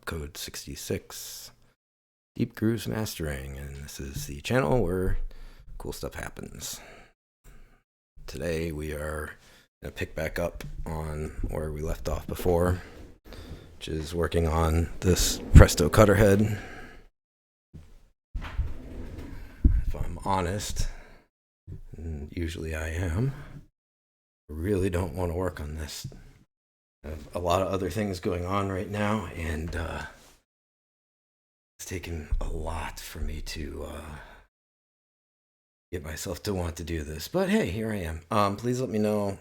code 66, Deep Grooves Mastering, and this is the channel where cool stuff happens. Today we are going to pick back up on where we left off before, which is working on this Presto cutter head. If I'm honest, and usually I am, I really don't want to work on this. I have a lot of other things going on right now, and it's taken a lot for me to get myself to want to do this. But hey, here I am. Please let me know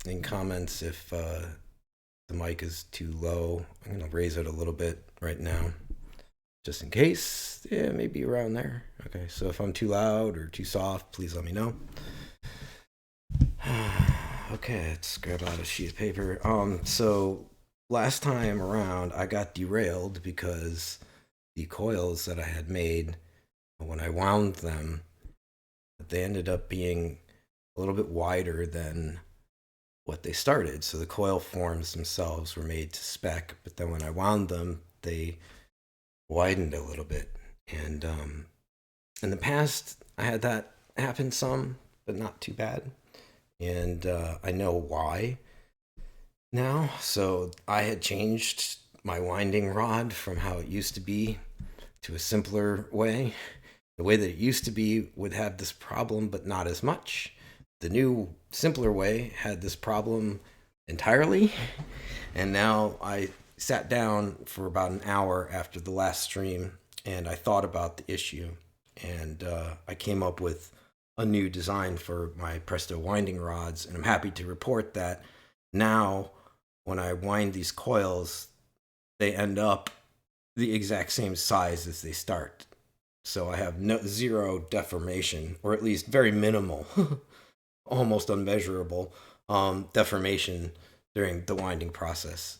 in comments if the mic is too low. I'm going to raise it a little bit right now, just in case. Yeah, maybe around there. Okay, so if I'm too loud or too soft, please let me know. Okay, let's grab out a sheet of paper. So last time around, I got derailed because the coils that I had made, when I wound them, they ended up being a little bit wider than what they started. So the coil forms themselves were made to spec, but then when I wound them, they widened a little bit. And in the past, I had that happen some, but not too bad. And I know why now. So I had changed my winding rod from how it used to be to a simpler way. The way that it used to be would have this problem, but not as much. The new, simpler way had this problem entirely. And now I sat down for about an hour after the last stream, and I thought about the issue. And I came up with a new design for my Presto winding rods, and I'm happy to report that now when I wind these coils, they end up the exact same size as they start. So I have zero deformation, or at least very minimal, almost unmeasurable deformation during the winding process.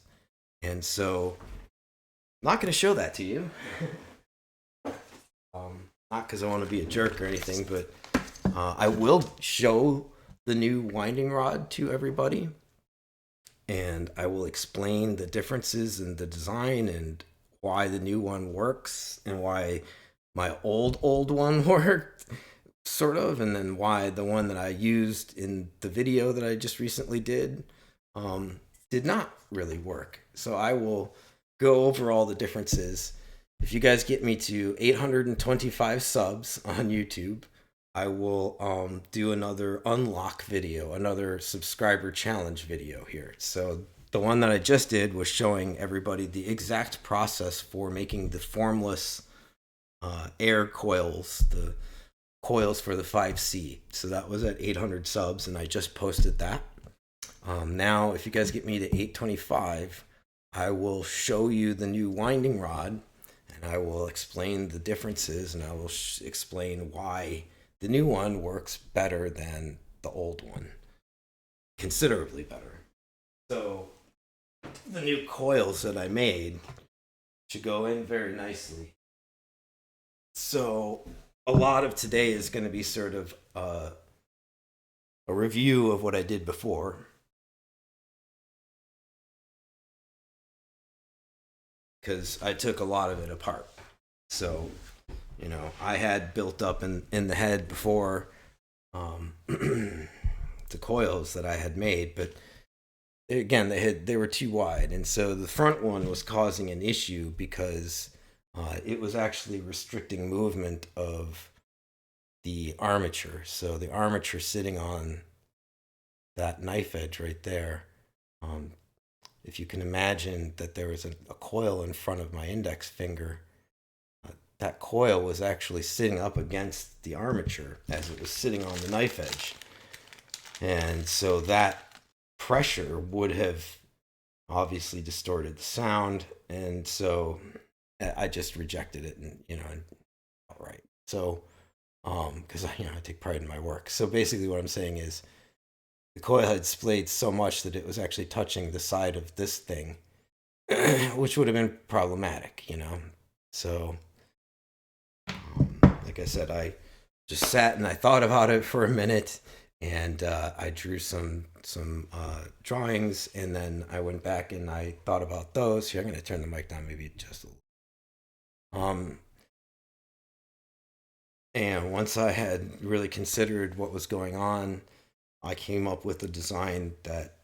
And so I'm not going to show that to you. Not because I want to be a jerk or anything, but I will show the new winding rod to everybody, and I will explain the differences in the design and why the new one works and why my old one worked, sort of, and then why the one that I used in the video that I just recently did not really work. So I will go over all the differences. If you guys get me to 825 subs on YouTube, I will do another unlock video, another subscriber challenge video here. So the one that I just did was showing everybody the exact process for making the formless air coils, the coils for the 5C. So that was at 800 subs, and I just posted that. Now, if you guys get me to 825, I will show you the new winding rod, and I will explain the differences, and I will explain why the new one works better than the old one, considerably better. So the new coils that I made should go in very nicely. So a lot of today is going to be sort of a review of what I did before, because I took a lot of it apart. So, you know, I had built up in the head before the coils that I had made, but again, they were too wide. And so the front one was causing an issue because it was actually restricting movement of the armature. So the armature sitting on that knife edge right there, if you can imagine that there was a coil in front of my index finger, that coil was actually sitting up against the armature as it was sitting on the knife edge. And so that pressure would have obviously distorted the sound. And so I just rejected it, and, you know, all right. So, because, you know, I take pride in my work. So basically what I'm saying is the coil had splayed so much that it was actually touching the side of this thing, which would have been problematic, you know? So, like I said, I just sat and I thought about it for a minute, and I drew some drawings, and then I went back and I thought about those. Here, I'm going to turn the mic down maybe just a little. Um, and once I had really considered what was going on, I came up with a design that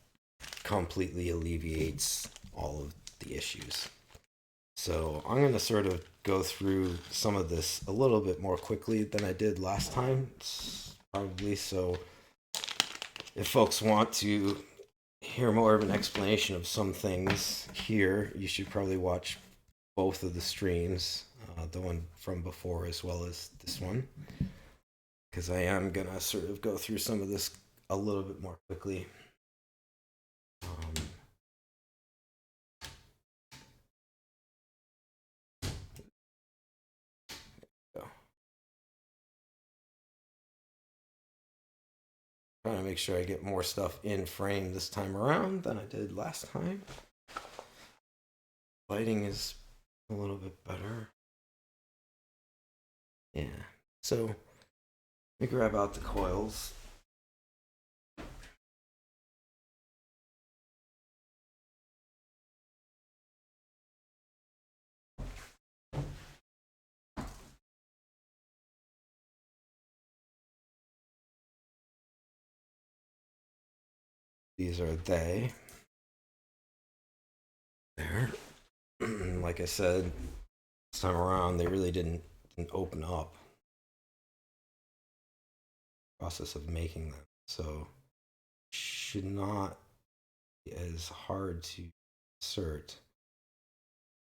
completely alleviates all of the issues. So I'm going to sort of go through some of this a little bit more quickly than I did last time, probably. So if folks want to hear more of an explanation of some things here, you should probably watch both of the streams, the one from before as well as this one, because I am going to sort of go through some of this a little bit more quickly. So, trying to make sure I get more stuff in frame this time around than I did last time. Lighting is a little bit better. Yeah. So let me grab out the coils. These are they. There. Like I said, this time around, they really didn't open up. Process of making them. So should not be as hard to insert.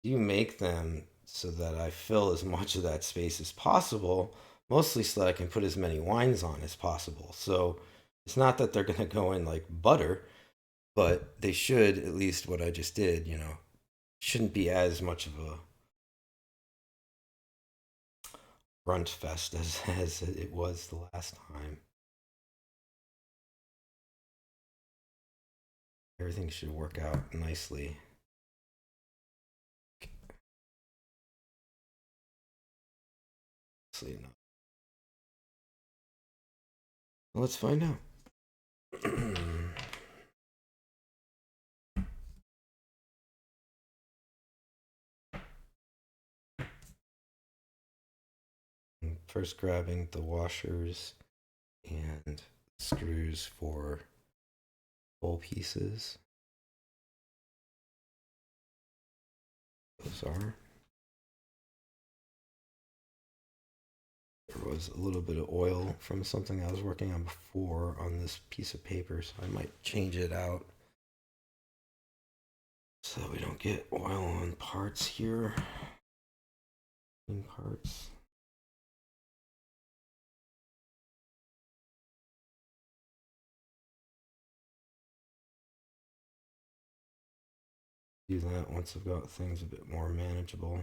You make them so that I fill as much of that space as possible, mostly so that I can put as many wines on as possible. So it's not that they're going to go in like butter, but they should, at least what I just did, shouldn't be as much of a grunt fest as it was the last time. Everything should work out nicely. Enough. Well, let's find out. First grabbing the washers and screws for bowl pieces. Those are. There was a little bit of oil from something I was working on before on this piece of paper, so I might change it out so we don't get oil on parts here. In parts. Do that once I've got things a bit more manageable.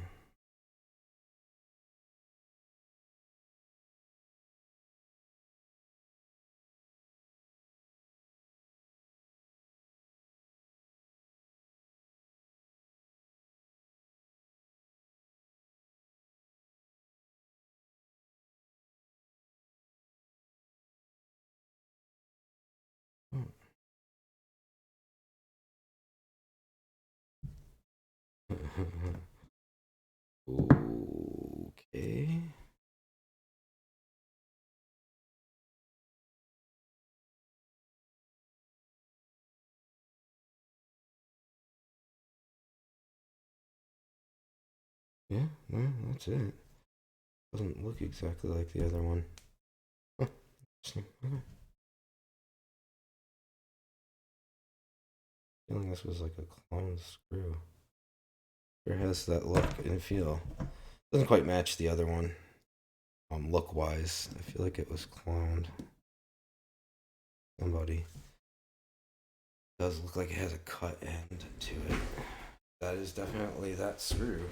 Okay. Yeah, well, that's it. Doesn't look exactly like the other one. Oh, interesting. Okay. Feeling this was like a clone screw. Sure has that look and feel. Doesn't quite match the other one. Look wise, I feel like it was cloned. Somebody does look like it has a cut end to it. That is definitely that screw.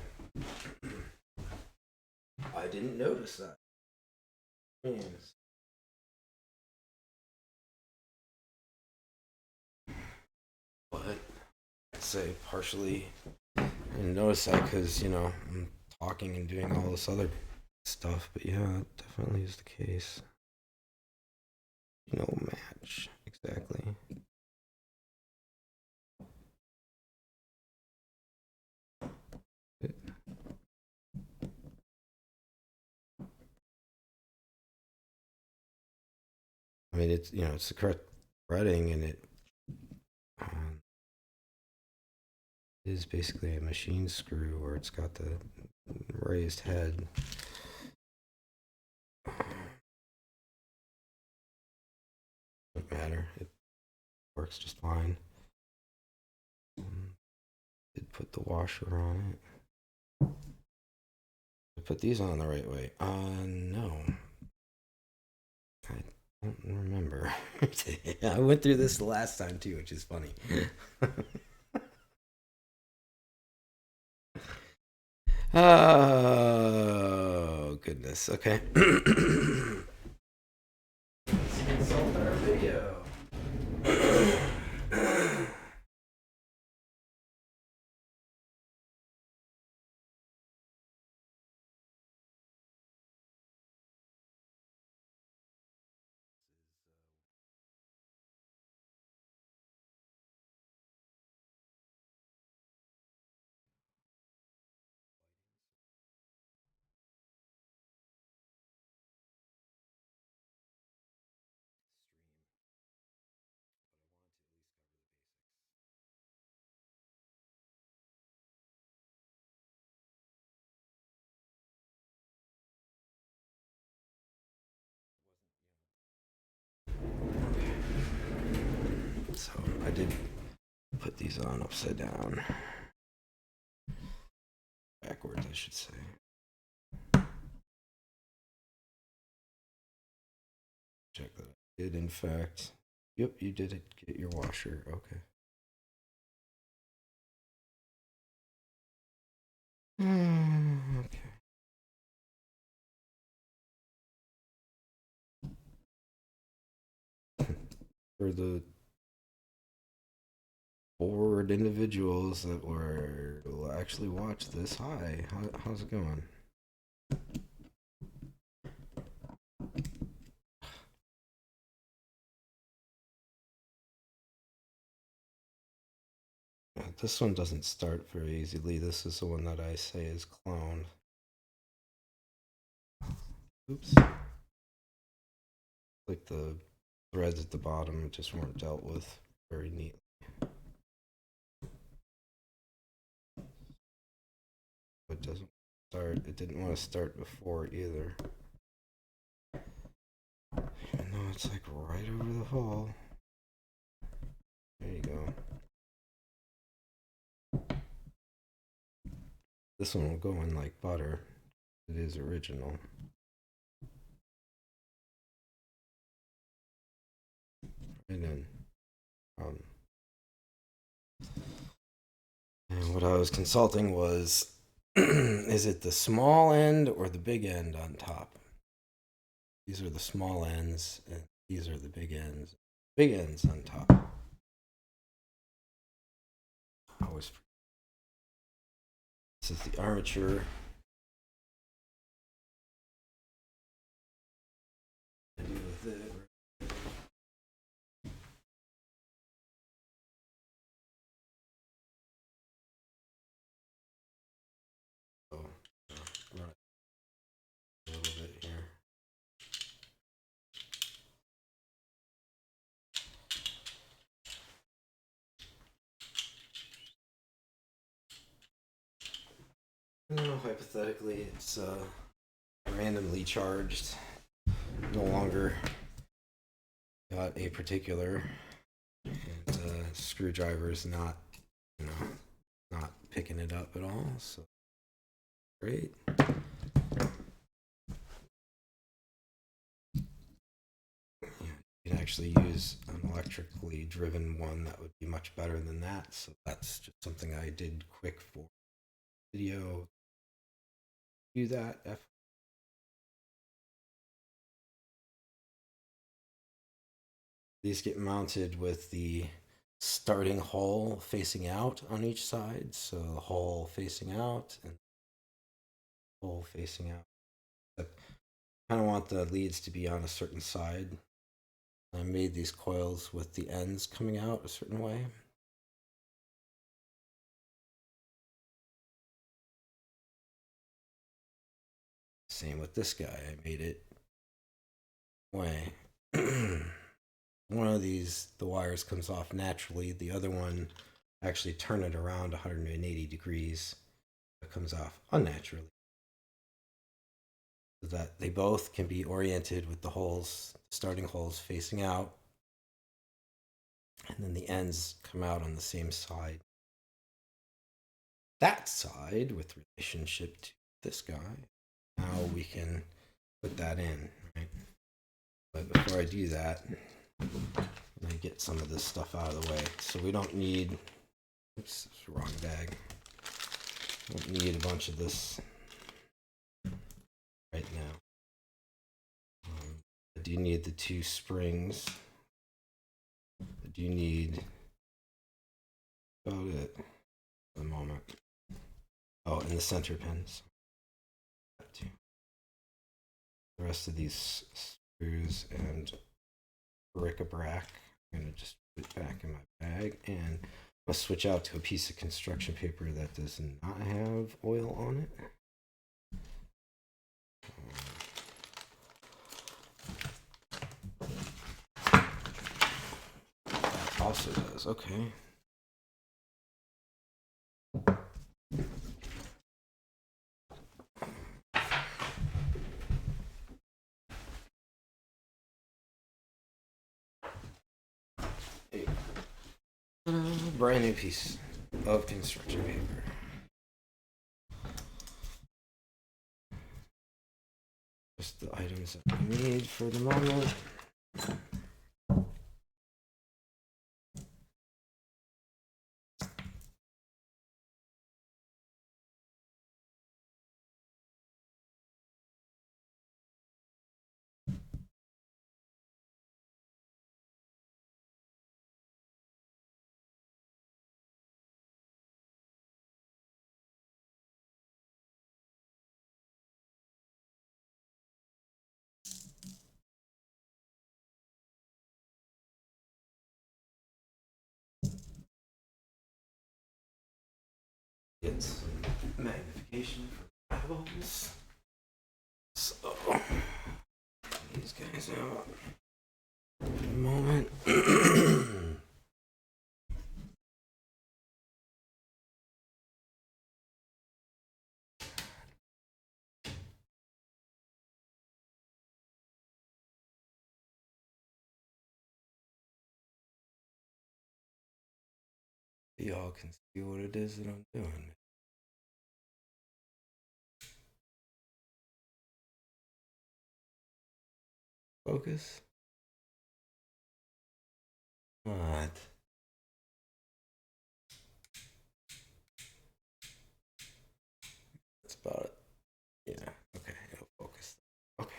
I didn't notice that. Yes. But I'd say partially I didn't notice that because, I'm talking and doing all this other stuff. But yeah, that definitely is the case. No match exactly. I mean, it's it's the correct threading, and it um, is basically a machine screw where it's got the raised head. Doesn't matter. It works just fine. Did put the washer on it. I put these on the right way. No. I don't remember. I went through this the last time too, which is funny. Oh, goodness. Okay. Insult our video. So I did put these on upside down. Backwards, I should say. Check that. I did, in fact. Yep, you did it. Get your washer. Okay. Okay. For the bored individuals that will actually watch this, hi, how's it going? This one doesn't start very easily. This is the one that I say is cloned. Oops. Like the threads at the bottom just weren't dealt with very neatly. It doesn't start. It didn't want to start before either. Even though it's like right over the hole. There you go. This one will go in like butter. It is original. And then, and what I was consulting was, is it the small end or the big end on top? These are the small ends, and these are the big ends. Big ends on top. Always. This is the armature. To do with it. So, run it a little bit here. Hypothetically, it's randomly charged. No longer got a particular, and screwdriver is not, not picking it up at all. So great. You can actually use an electrically driven one that would be much better than that. So that's just something I did quick for video. Do that. These get mounted with the starting hole facing out on each side. So the hole facing out and hole facing out. I kind of want the leads to be on a certain side. I made these coils with the ends coming out a certain way. Same with this guy. I made it way. One of these, the wires comes off naturally. The other one, actually turn it around 180 degrees. It comes off unnaturally. So that they both can be oriented with the holes, starting holes facing out. And then the ends come out on the same side. That side with relationship to this guy. Now we can put that in, right? But before I do that, let me get some of this stuff out of the way. So we don't need, oops, it's the wrong bag. We don't need a bunch of this right now. I do need the 2 springs. I do need about it for the moment. Oh, and the center pins. The rest of these screws and bric-a-brac, I'm going to just put it back in my bag, and I'm going to switch out to a piece of construction paper that does not have oil on it. That also does, okay. Brand new piece of construction paper. Just the items that we need for the moment. Get some magnification for levels. So, these guys out for the moment. Y'all can see what it is that I'm doing. Focus. What? That's about it. Yeah, okay, it'll focus. Okay.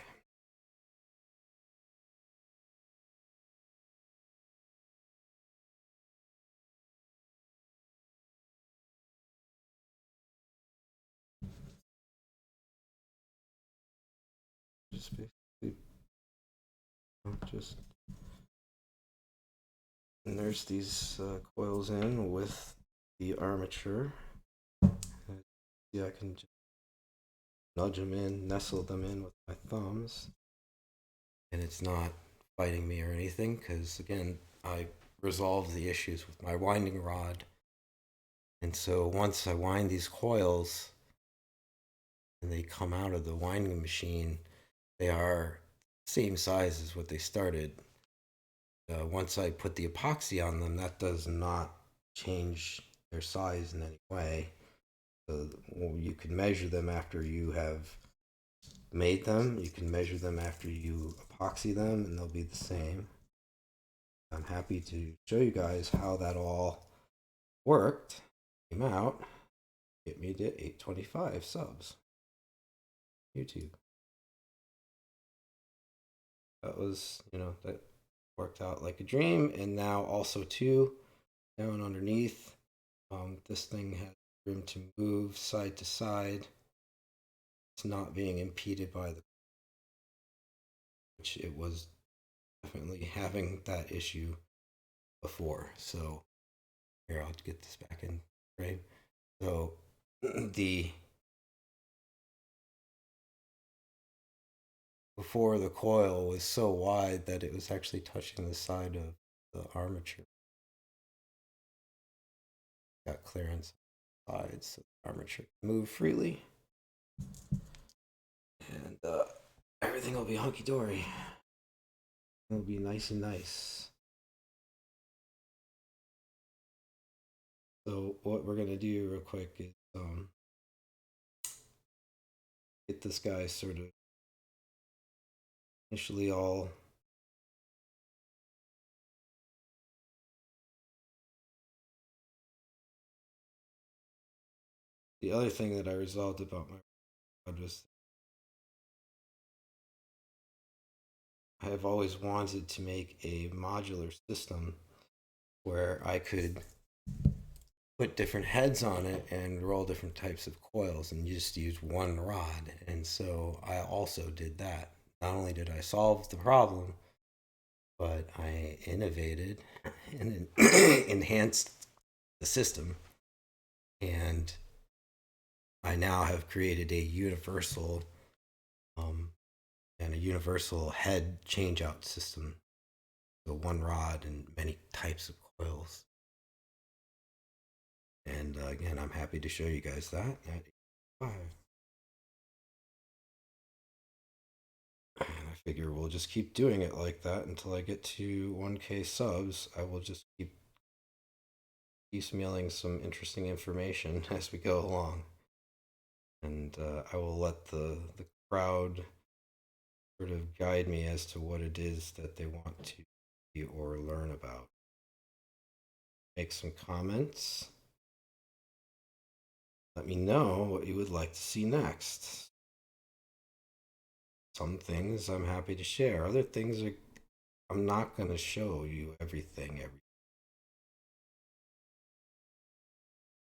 Just basically, just nurse these coils in with the armature. See, I can just nudge them in, nestle them in with my thumbs, and it's not fighting me or anything because, again, I resolved the issues with my winding rod. And so once I wind these coils and they come out of the winding machine, they are same size as what they started. Once I put the epoxy on them, that does not change their size in any way. So you can measure them after you have made them. You can measure them after you epoxy them, and they'll be the same. I'm happy to show you guys how that all worked. Came out. Get me to 825 subs. YouTube. That was, that worked out like a dream. And now also too, down underneath, this thing has room to move side to side. It's not being impeded by the, which it was definitely having that issue before. So here, I'll get this back in frame. So the before the coil was so wide that it was actually touching the side of the armature. Got clearance on the sides, so the armature can move freely, and everything will be hunky dory. It'll be nice and nice. So what we're gonna do real quick is get this guy sort of initially all the other thing that I resolved about my rod was I have always wanted to make a modular system where I could put different heads on it and roll different types of coils and just use one rod. And so I also did that. Not only did I solve the problem, but I innovated and enhanced the system. And I now have created a universal and a universal head change out system. So one rod and many types of coils. And again, I'm happy to show you guys that at 5. And I figure we'll just keep doing it like that until I get to 1K subs. I will just keep piecemealing some interesting information as we go along. And I will let the crowd sort of guide me as to what it is that they want to see or learn about. Make some comments. Let me know what you would like to see next. Some things I'm happy to share. Other things I'm not going to show you everything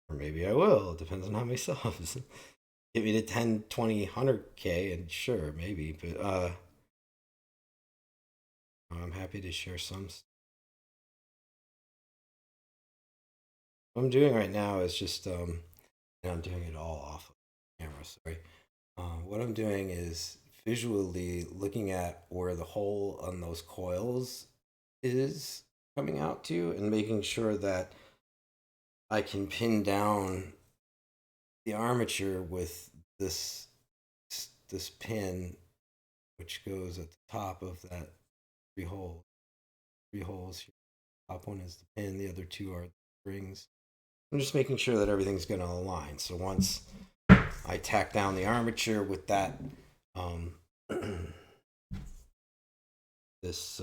or maybe I will. It depends on how many subs. Get me to 10, 20, 100K and sure, maybe. But I'm happy to share some. What I'm doing right now is just, and I'm doing it all off of camera, sorry. What I'm doing is visually looking at where the hole on those coils is coming out to and making sure that I can pin down the armature with this pin, which goes at the top of that three hole. Three holes here. Top one is the pin, the other two are the springs. I'm just making sure that everything's going to align. So once I tack down the armature with that, this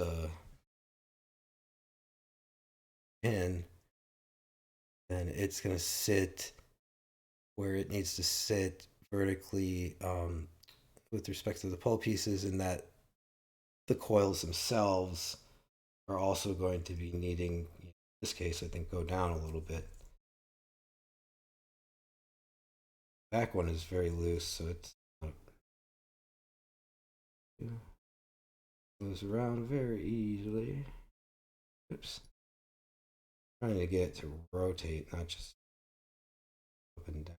pin, then it's going to sit where it needs to sit vertically with respect to the pull pieces, and that the coils themselves are also going to be needing, in this case, I think, go down a little bit. Back one is very loose, so it's goes around very easily. Oops. Trying to get it to rotate, not just up and down.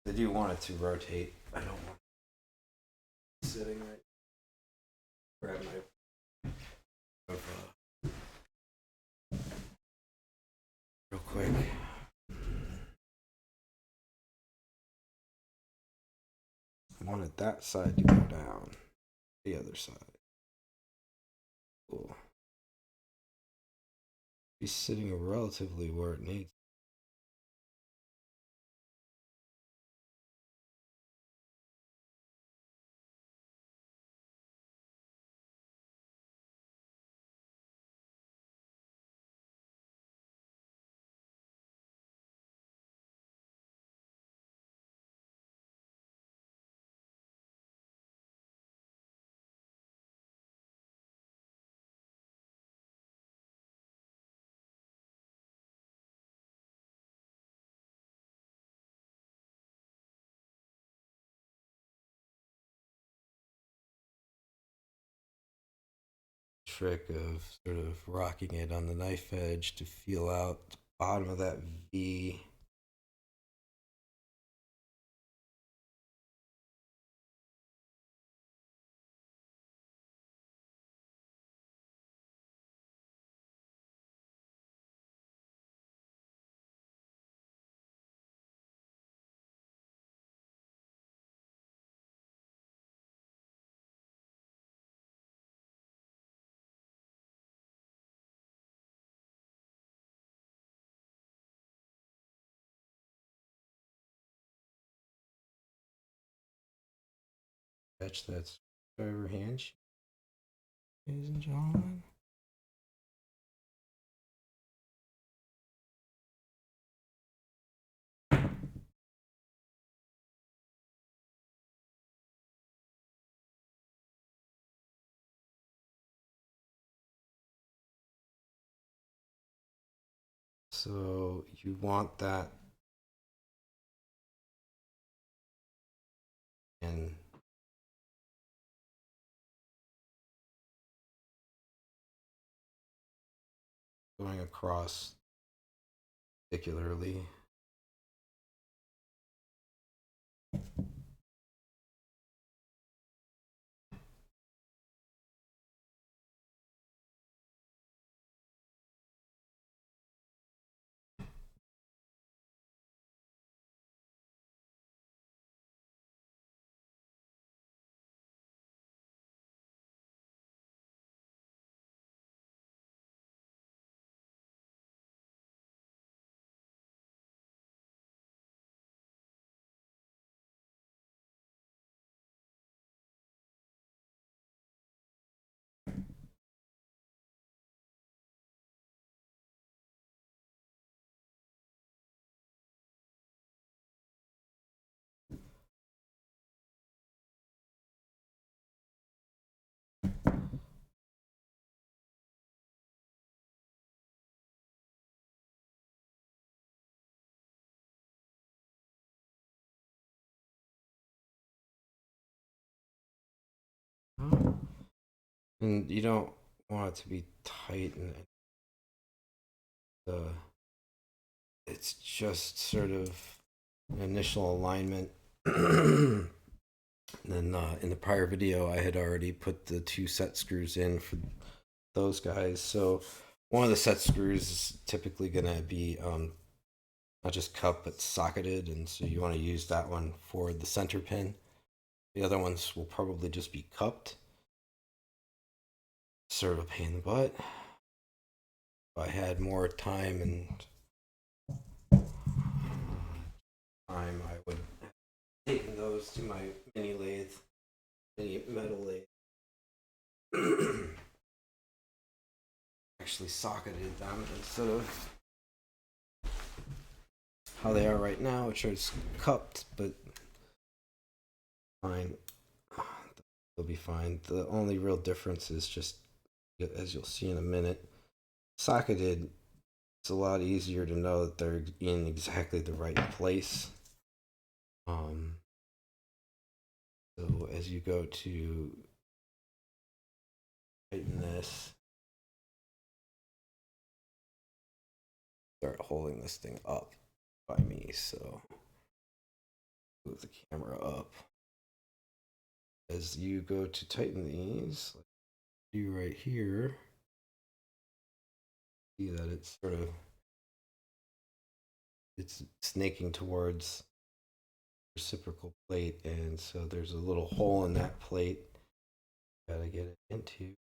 I do want it to rotate. I don't want it sitting right. Grab my real quick. I wanted that side to go down. The other side. Cool. Be sitting relatively where it needs. trick of sort of rocking it on the knife edge to feel out the bottom of that V. Catch that screwdriver hand, ladies and gentlemen. So you want that and going across particularly. And you don't want it to be tight, and it's just sort of an initial alignment. And then in the prior video, I had already put the 2 set screws in for those guys. So one of the set screws is typically going to be not just cup but socketed, and so you want to use that one for the center pin. The other ones will probably just be cupped. Sort of a pain in the butt. If I had more time, I would have taken those to my mini lathe, mini metal lathe. Actually socketed them instead of how they are right now, which are cupped, but fine. They'll be fine. The only real difference is just, as you'll see in a minute, socketed, it's a lot easier to know that they're in exactly the right place. So as you go to tighten this, start holding this thing up by me, so move the camera up. As you go to tighten these, like do right here, see that it's sort of, it's snaking towards reciprocal plate, and so there's a little hole in that plate. Gotta get it into. It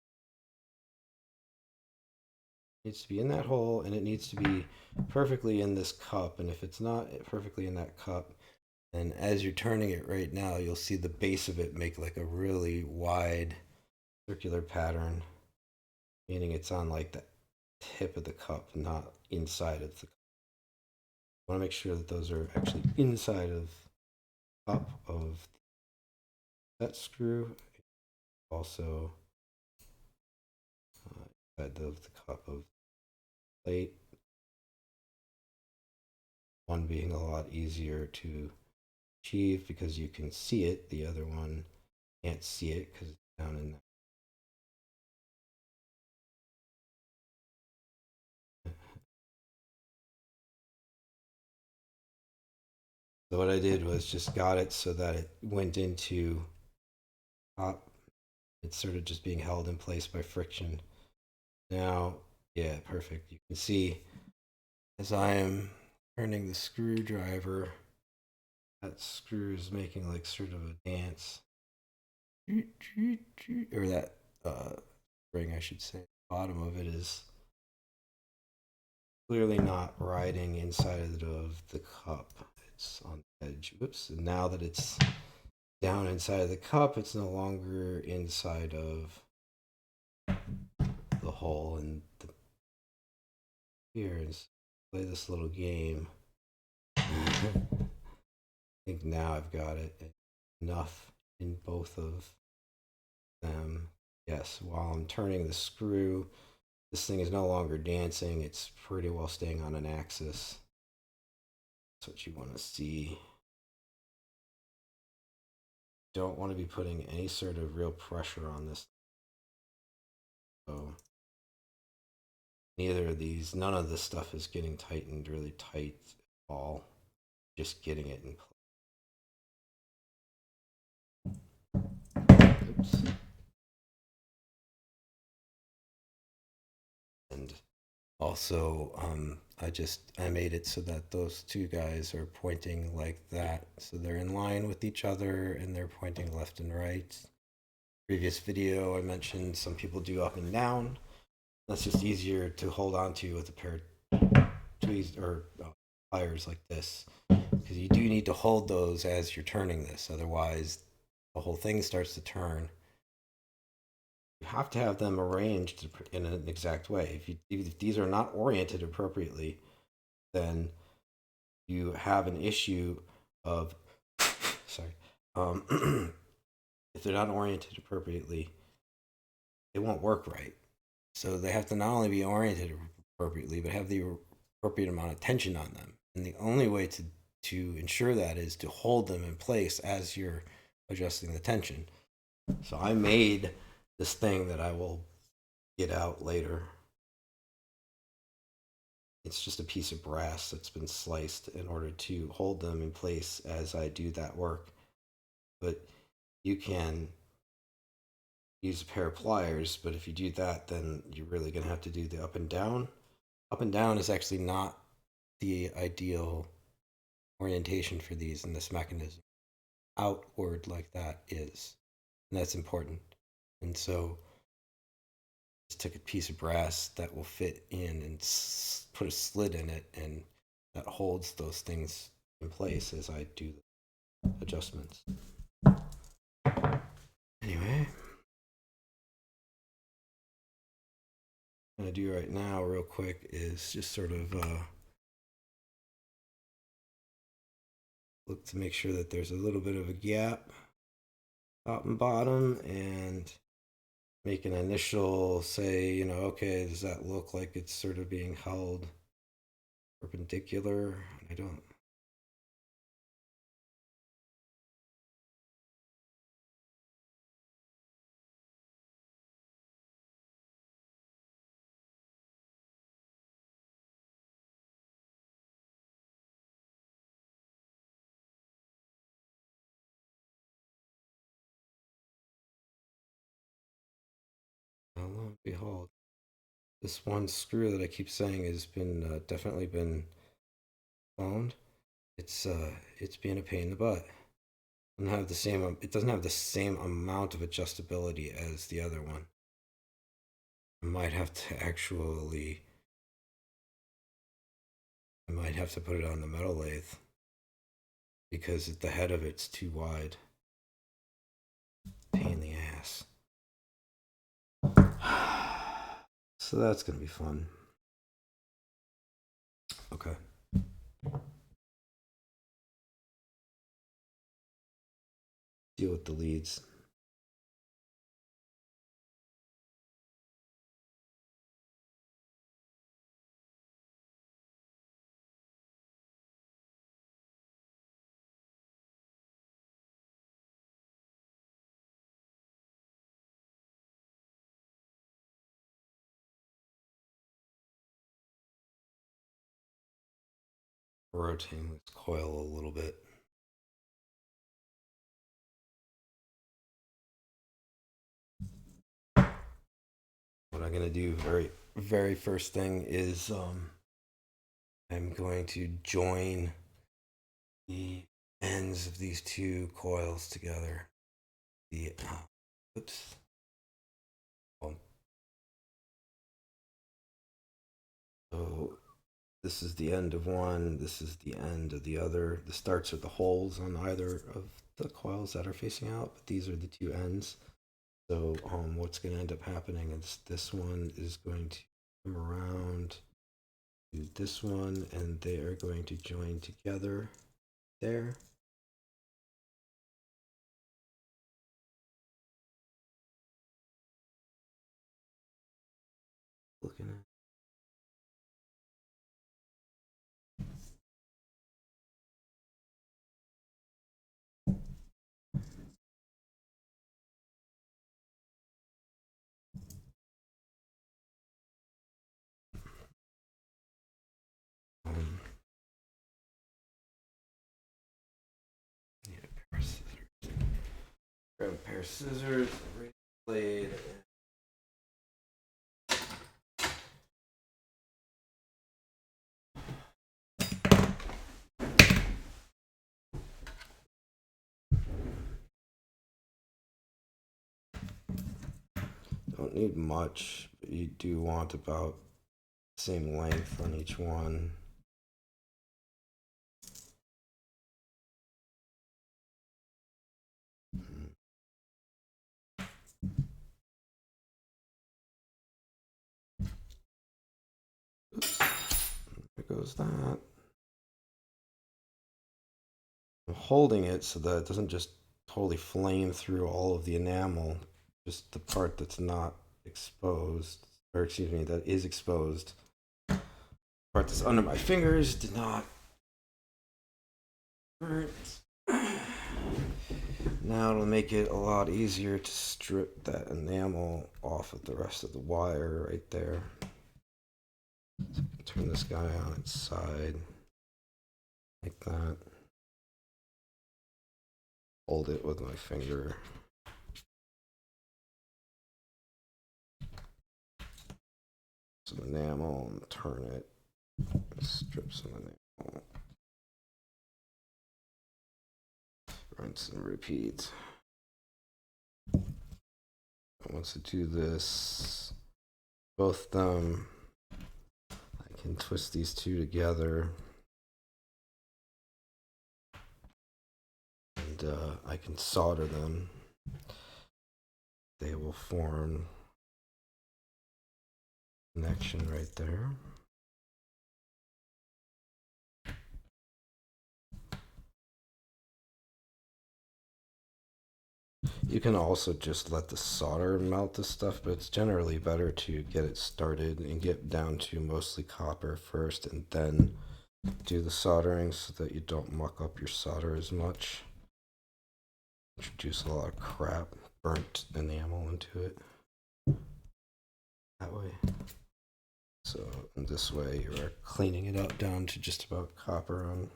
needs to be in that hole, and it needs to be perfectly in this cup. And if it's not perfectly in that cup, then as you're turning it right now, you'll see the base of it make like a really wide circular pattern, meaning it's on like the tip of the cup, not inside of the cup. I want to make sure that those are actually inside of the cup of that screw, also inside of the cup of the plate. One being a lot easier to achieve because you can see it, the other one can't see it because it's down in there. So what I did was just got it so that it went into top. It's sort of just being held in place by friction. Now, yeah, perfect. You can see as I am turning the screwdriver, that screw is making like sort of a dance. Or that spring, I should say. The bottom of it is clearly not riding inside of the cup. It's on the edge. Whoops. And now that it's down inside of the cup, it's no longer inside of the hole. And here is play this little game. I think now I've got it enough in both of them. Yes, while I'm turning the screw, this thing is no longer dancing. It's pretty well staying on an axis. That's what you want to see. Don't want to be putting any sort of real pressure on this. So neither of these, none of this stuff is getting tightened really tight at all. Just getting it in place. Oops. And also, I made it so that those two guys are pointing like that. So they're in line with each other and they're pointing left and right. Previous video, I mentioned some people do up and down. That's just easier to hold on to with a pair of tweezers or pliers like this, because you do need to hold those as you're turning this. Otherwise, the whole thing starts to turn. You have to have them arranged in an exact way. If these are not oriented appropriately, then you have an issue of sorry. If they're not oriented appropriately, it won't work right. So they have to not only be oriented appropriately, but have the appropriate amount of tension on them. And the only way to ensure that is to hold them in place as you're adjusting the tension. So I made this thing that I will get out later. It's just a piece of brass that's been sliced in order to hold them in place as I do that work. But you can use a pair of pliers, but if you do that, then you're really going to have to do the up and down. Up and down is actually not the ideal orientation for these in this mechanism. Outward like that is, and that's important. And so just took a piece of brass that will fit in and put a slit in it, and that holds those things in place as I do the adjustments. Anyway, what I'm going to do right now real quick is just sort of look to make sure that there's a little bit of a gap top and bottom, and make an initial say, okay, does that look like it's sort of being held perpendicular? I don't. Lo and behold, this one screw that I keep saying has been definitely been found. It's being a pain in the butt. It doesn't have the same amount of adjustability as the other one. I might have to actually, I might have to put it on the metal lathe because the head of it's too wide. Pain in the ass. So that's gonna be fun. Okay. Deal with the leads. Rotating this coil a little bit. what I'm gonna do very first thing is I'm going to join the ends of these two coils together. The oops. So this is the end of one, this is the end of the other. The starts are the holes on either of the coils that are facing out, but these are the two ends. So what's going to end up happening is this one is going to come around to this one, and they are going to join together there. Looking at need a pair of scissors. Grab a pair of scissors, a razor blade. Don't need much, but you do want about the same length on each one. Oops. There goes that. I'm holding it so that it doesn't just totally flame through all of the enamel, just the part that's not exposed, or excuse me, that is exposed. The part that's under my fingers did not hurt. Now it'll make it a lot easier to strip that enamel off of the rest of the wire right there. So I can turn this guy on its side like that. Hold it with my finger. Some enamel and turn it. Strip some enamel. Rinse and repeat. Once I do this, both of them, I can twist these two together, and I can solder them. They will form a connection right there. You can also just let the solder melt this stuff, but it's generally better to get it started and get down to mostly copper first and then do the soldering so that you don't muck up your solder as much. Introduce a lot of crap, burnt enamel into it. That way. So in this way you are cleaning it up down to just about copper on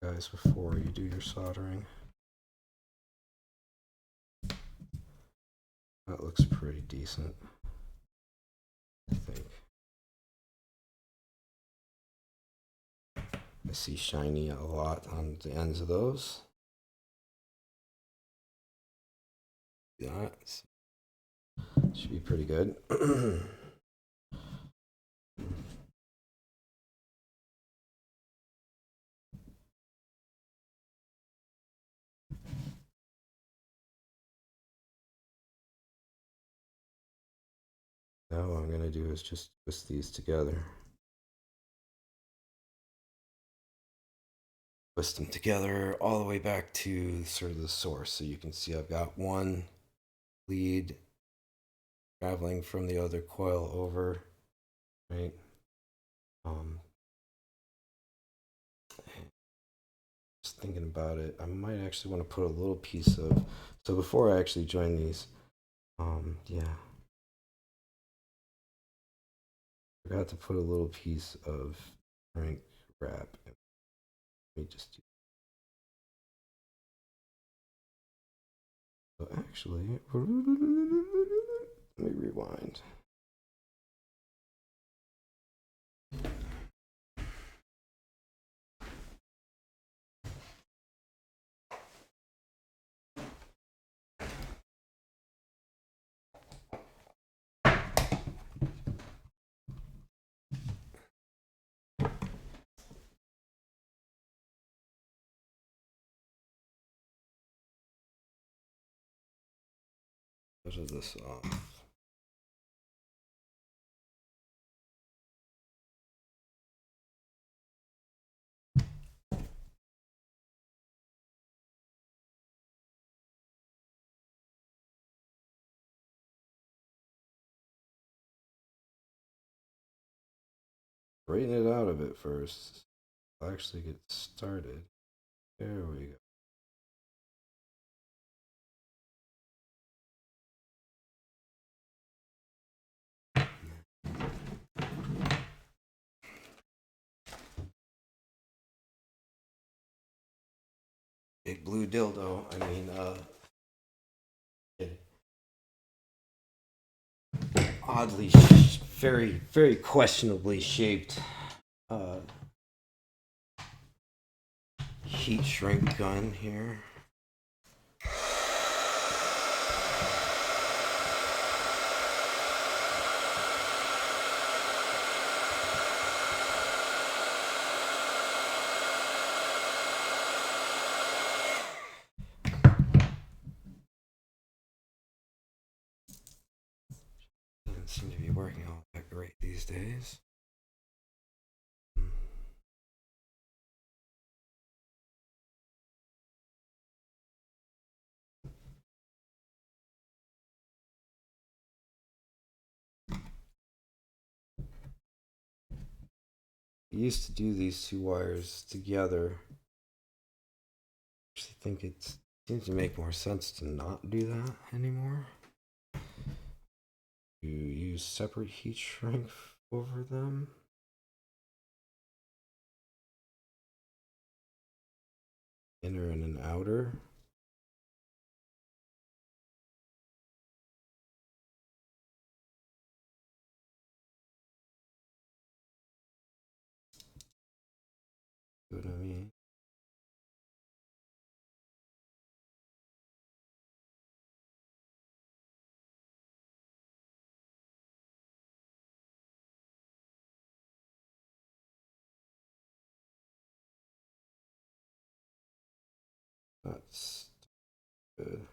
guys before you do your soldering. That looks pretty decent, I think. I see shiny a lot on the ends of those. That should be pretty good. Now what I'm going to do is just twist these together. Twist them together all the way back to sort of the source. So you can see I've got one lead traveling from the other coil over, right? Just thinking about it, I might actually want to put a little piece of, so before I actually join these, yeah. Forgot to put a little piece of shrink wrap. Let me just do. So actually, Let me rewind. Measure this off. Straighten it out a bit first. I'll actually get started. There we go. Big blue dildo. I mean, oddly, very, very questionably shaped heat shrink gun here. Doesn't seem to be working all that great these days. I used to do these two wires together. I actually think it seems to make more sense to not do that anymore. You use separate heat shrink over them. Inner and an outer. See what I mean? That's good.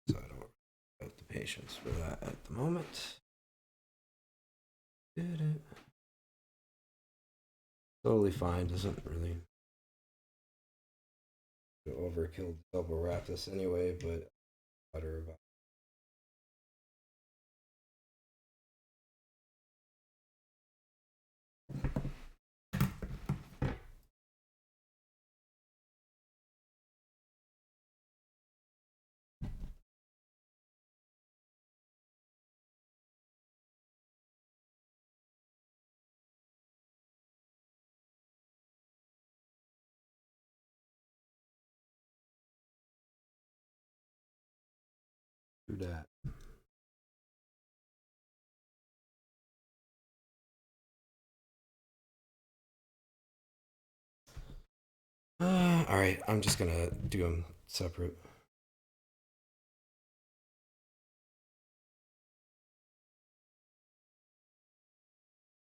So I don't have the patience for that at the moment. Did it. Totally fine, doesn't really overkill double wrap this anyway, but better about do that. All right, I'm just gonna do them separate.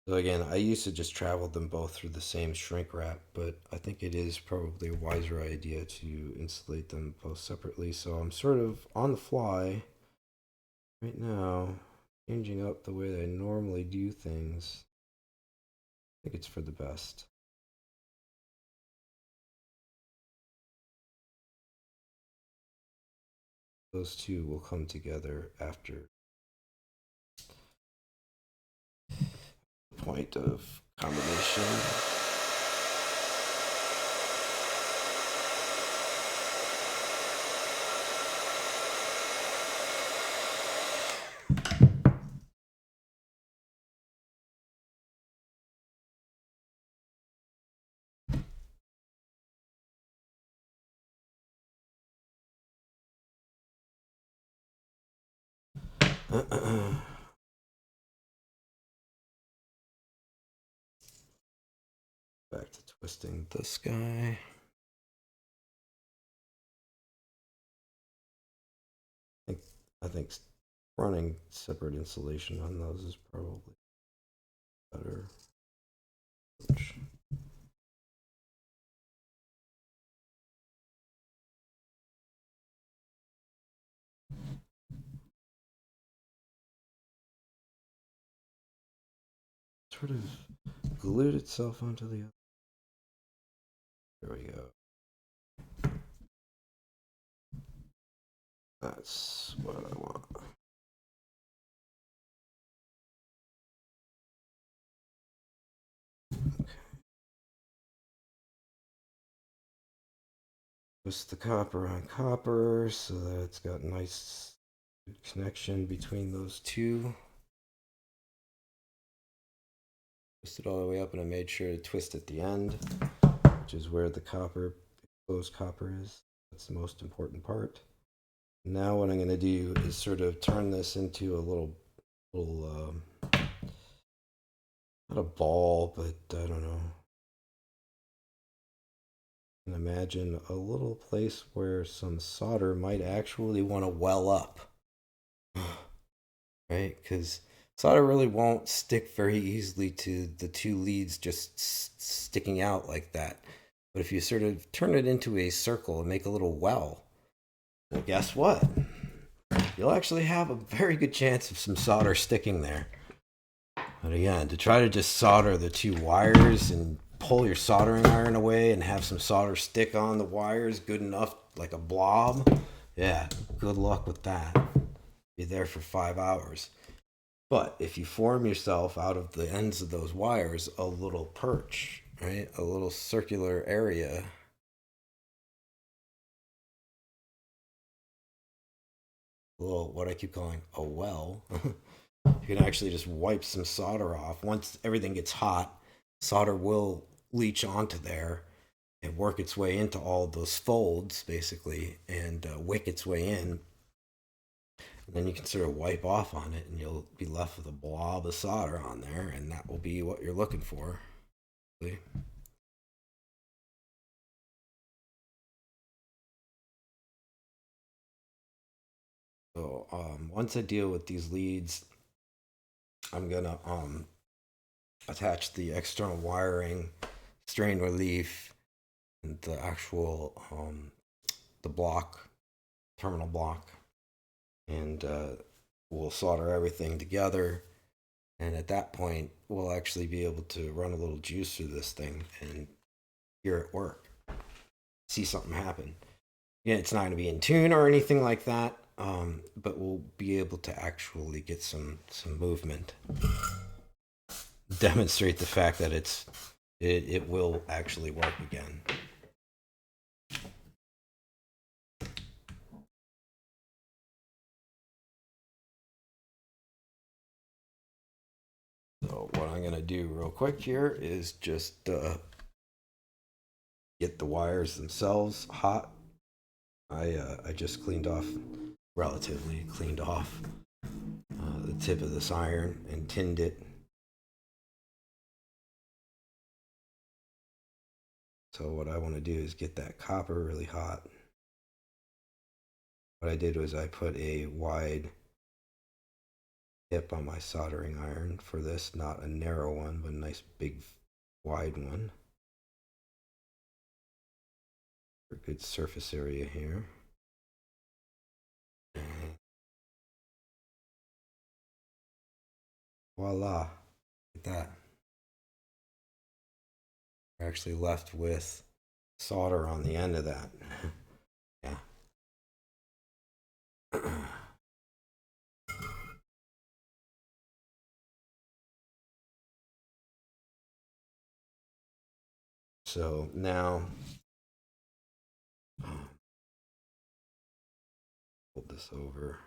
So again, I used to just travel them both through the same shrink wrap, but I think it is probably a wiser idea to insulate them both separately. So I'm sort of on the fly right now, changing up the way that I normally do things. I think it's for the best. Those two will come together after the point of combination. Back to twisting this guy. I think running separate insulation on those is probably better. Sort of glued itself onto the other. There we go. That's what I want. Twist the copper on copper so that it's got a nice connection between those two. Twist it all the way up, and I made sure to twist at the end, which is where the copper, exposed copper is. That's the most important part. Now what I'm going to do is sort of turn this into a little not a ball, but I don't know. I can imagine a little place where some solder might actually want to well up, right? Because solder really won't stick very easily to the two leads just sticking out like that. But if you sort of turn it into a circle and make a little well, guess what? You'll actually have a very good chance of some solder sticking there. But again, to try to just solder the two wires and pull your soldering iron away and have some solder stick on the wires good enough, like a blob, yeah, good luck with that. Be there for 5 hours. But if you form yourself out of the ends of those wires a little perch, right, a little circular area, a little what I keep calling a well, you can actually just wipe some solder off. Once everything gets hot, solder will leach onto there and work its way into all those folds, basically, and wick its way in. And then you can sort of wipe off on it, and you'll be left with a blob of solder on there, and that will be what you're looking for. See? So once I deal with these leads, I'm gonna attach the external wiring, strain relief, and the actual the block, terminal block, and we'll solder everything together. And at that point, we'll actually be able to run a little juice through this thing and hear it work, see something happen. Yeah, it's not going to be in tune or anything like that, but we'll be able to actually get some movement, demonstrate the fact that it will actually work again. So what I'm going to do real quick here is just get the wires themselves hot. I just relatively cleaned off the tip of this iron and tinned it. So what I want to do is get that copper really hot. What I did was I put a wide tip on my soldering iron for this, not a narrow one, but a nice big wide one for good surface area here. And voila, look at that. We're actually left with solder on the end of that. Yeah. So now, hold this over.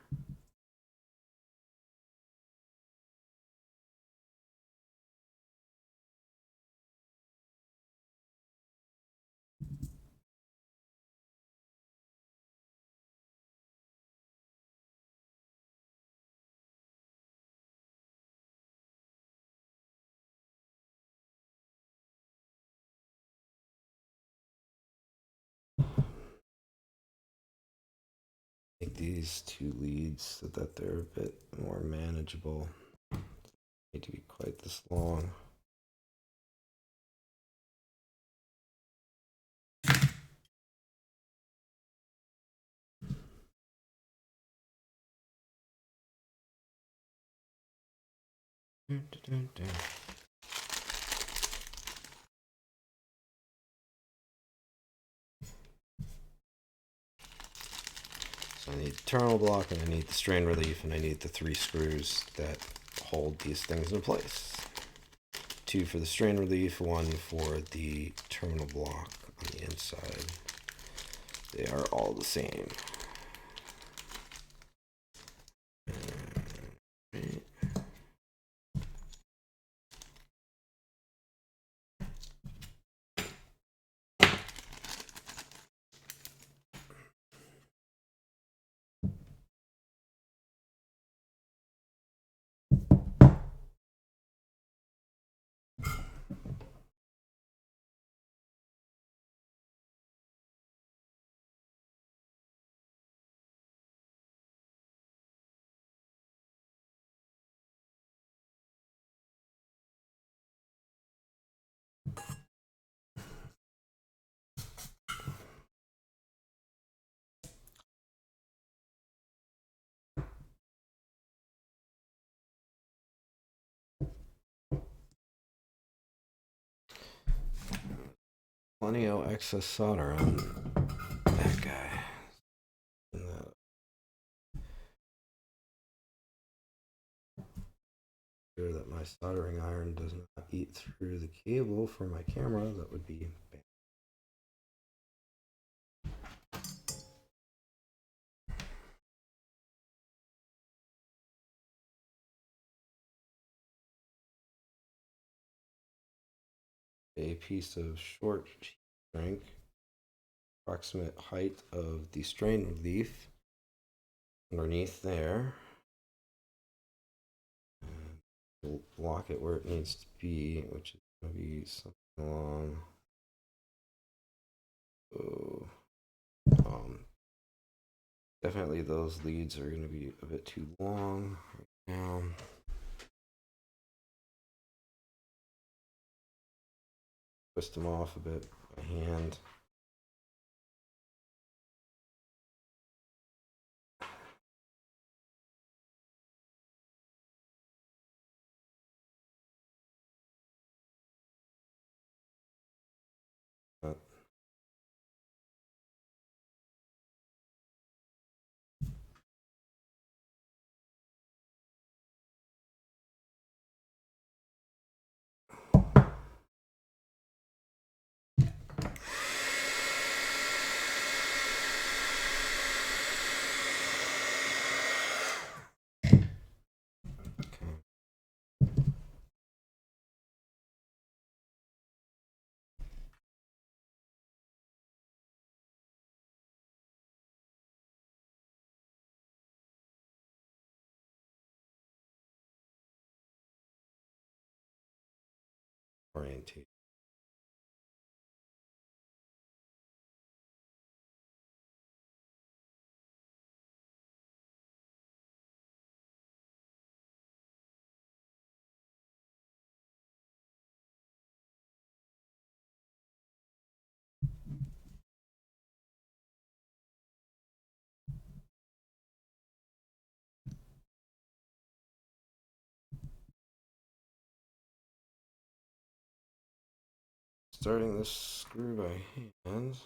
Make these two leads so that they're a bit more manageable. Need to be quite this long. So I need the terminal block, and I need the strain relief, and I need the 3 screws that hold these things in place. 2 for the strain relief, 1 for the terminal block on the inside. They are all the same. Plenty of excess solder on that guy. Sure that my soldering iron does not eat through the cable for my camera. That would be bad. A piece of short shrink, approximate height of the strain relief underneath there. And lock it where it needs to be, which is going to be something along. Oh, definitely those leads are going to be a bit too long right now. Twist them off a bit by hand. Orientate. starting this screw by hand.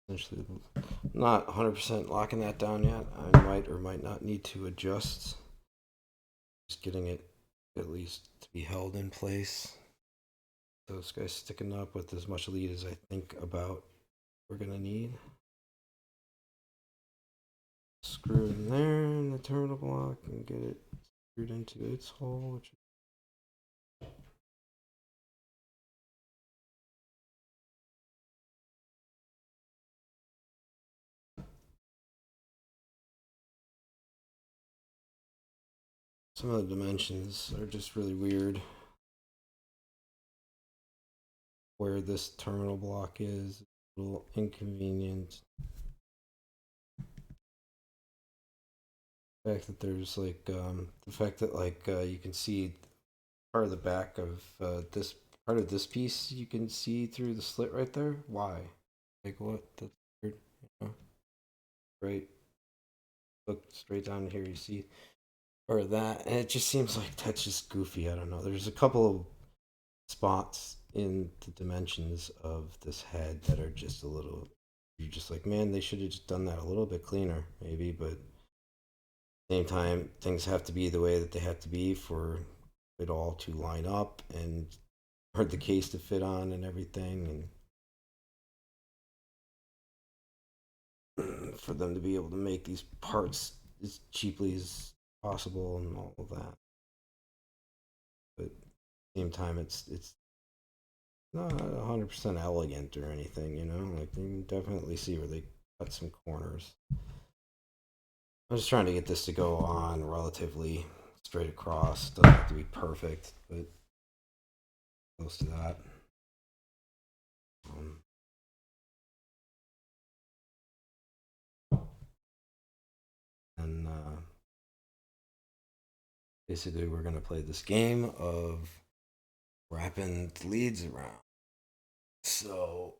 Essentially, not 100% locking that down yet. I might or might not need to adjust. Just getting it at least to be held in place. So this guy's sticking up with as much lead as I think about we're gonna need. Screw it in there in the terminal block and get it screwed into its hole, which some of the dimensions are just really weird. Where this terminal block is a little inconvenient. The fact that there's like the fact that like you can see part of the back of this part of this piece you can see through the slit right there. Why? Like what? That's weird. You know? Right. Look straight down here. You see or that, and it just seems like that's just goofy. I don't know. There's a couple of spots in the dimensions of this head that are just a little. You're just like, man, they should have just done that a little bit cleaner, maybe. But at the same time, things have to be the way that they have to be for it all to line up and for the case to fit on and everything, and for them to be able to make these parts as cheaply as possible and all of that. But at the same time, it's not 100% elegant or anything, you know? Like, you can definitely see where they cut some corners. I'm just trying to get this to go on relatively straight across. Doesn't have to be perfect, but close to that. Um, and basically, we're going to play this game of wrapping the leads around. So,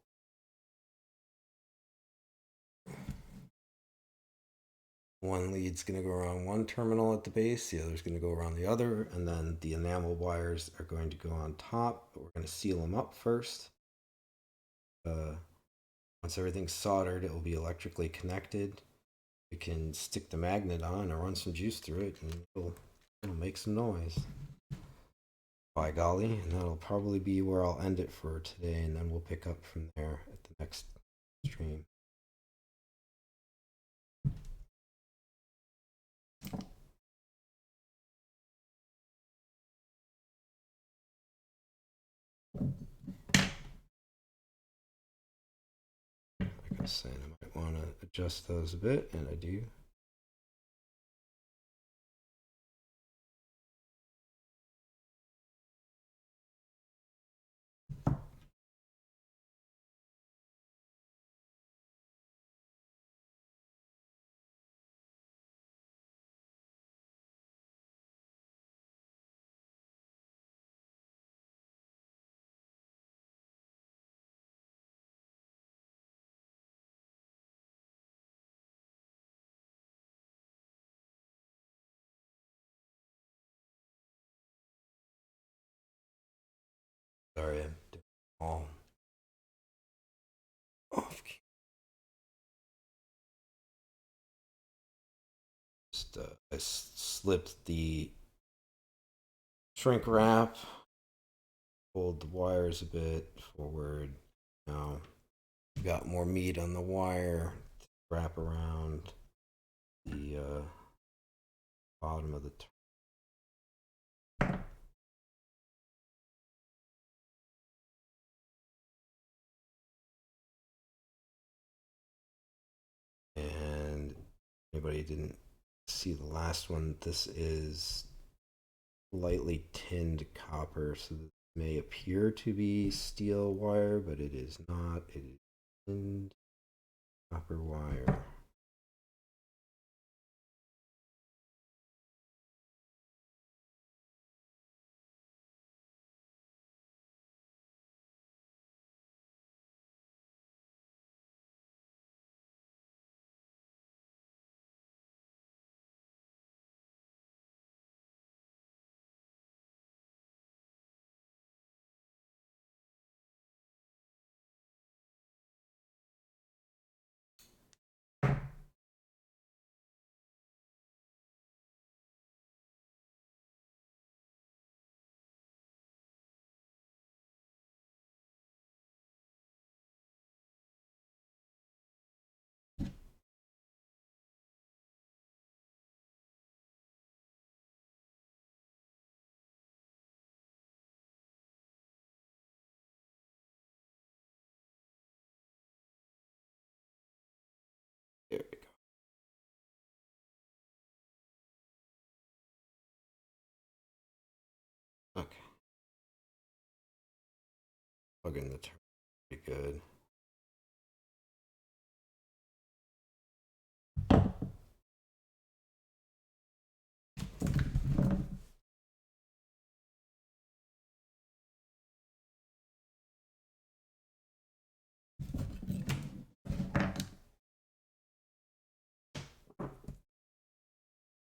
one lead's going to go around one terminal at the base, the other's going to go around the other, and then the enamel wires are going to go on top. But we're going to seal them up first. Once everything's soldered, it will be electrically connected. We can stick the magnet on and run some juice through it, and it'll make some noise. By golly, and that'll probably be where I'll end it for today, and then we'll pick up from there at the next stream. Like I was saying, I might want to adjust those a bit, and I do. Sorry, I'm doing all off. Just I slipped the shrink wrap, pulled the wires a bit forward. Now got more meat on the wire to wrap around the bottom of the and anybody didn't see the last one, this is lightly tinned copper, so this may appear to be steel wire, but it is not. It is tinned copper wire. There we go. Okay. Plug in the turn. Pretty good.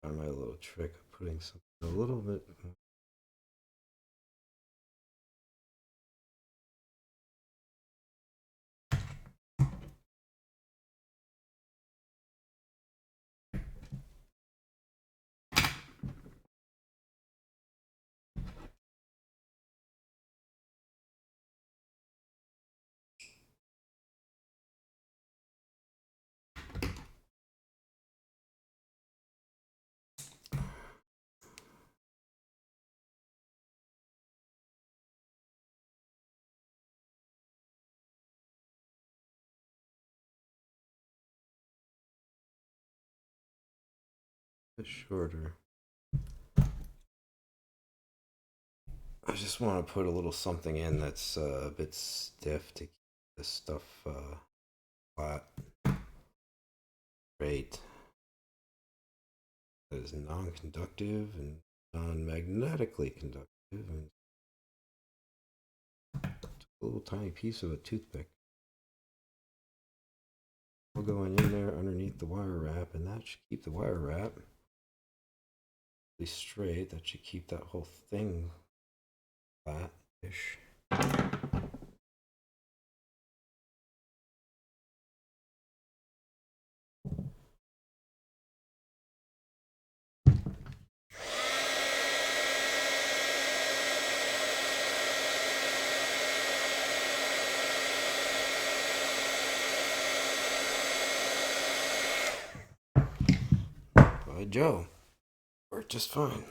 My little trick of putting something a little bit more. Shorter. I just want to put a little something in that's a bit stiff to keep this stuff flat. Great. That is non-conductive and non-magnetically conductive. And a little tiny piece of a toothpick. We'll go in there underneath the wire wrap, and that should keep the wire wrap really straight. That should keep that whole thing flat-ish. By Joe, worked just fine.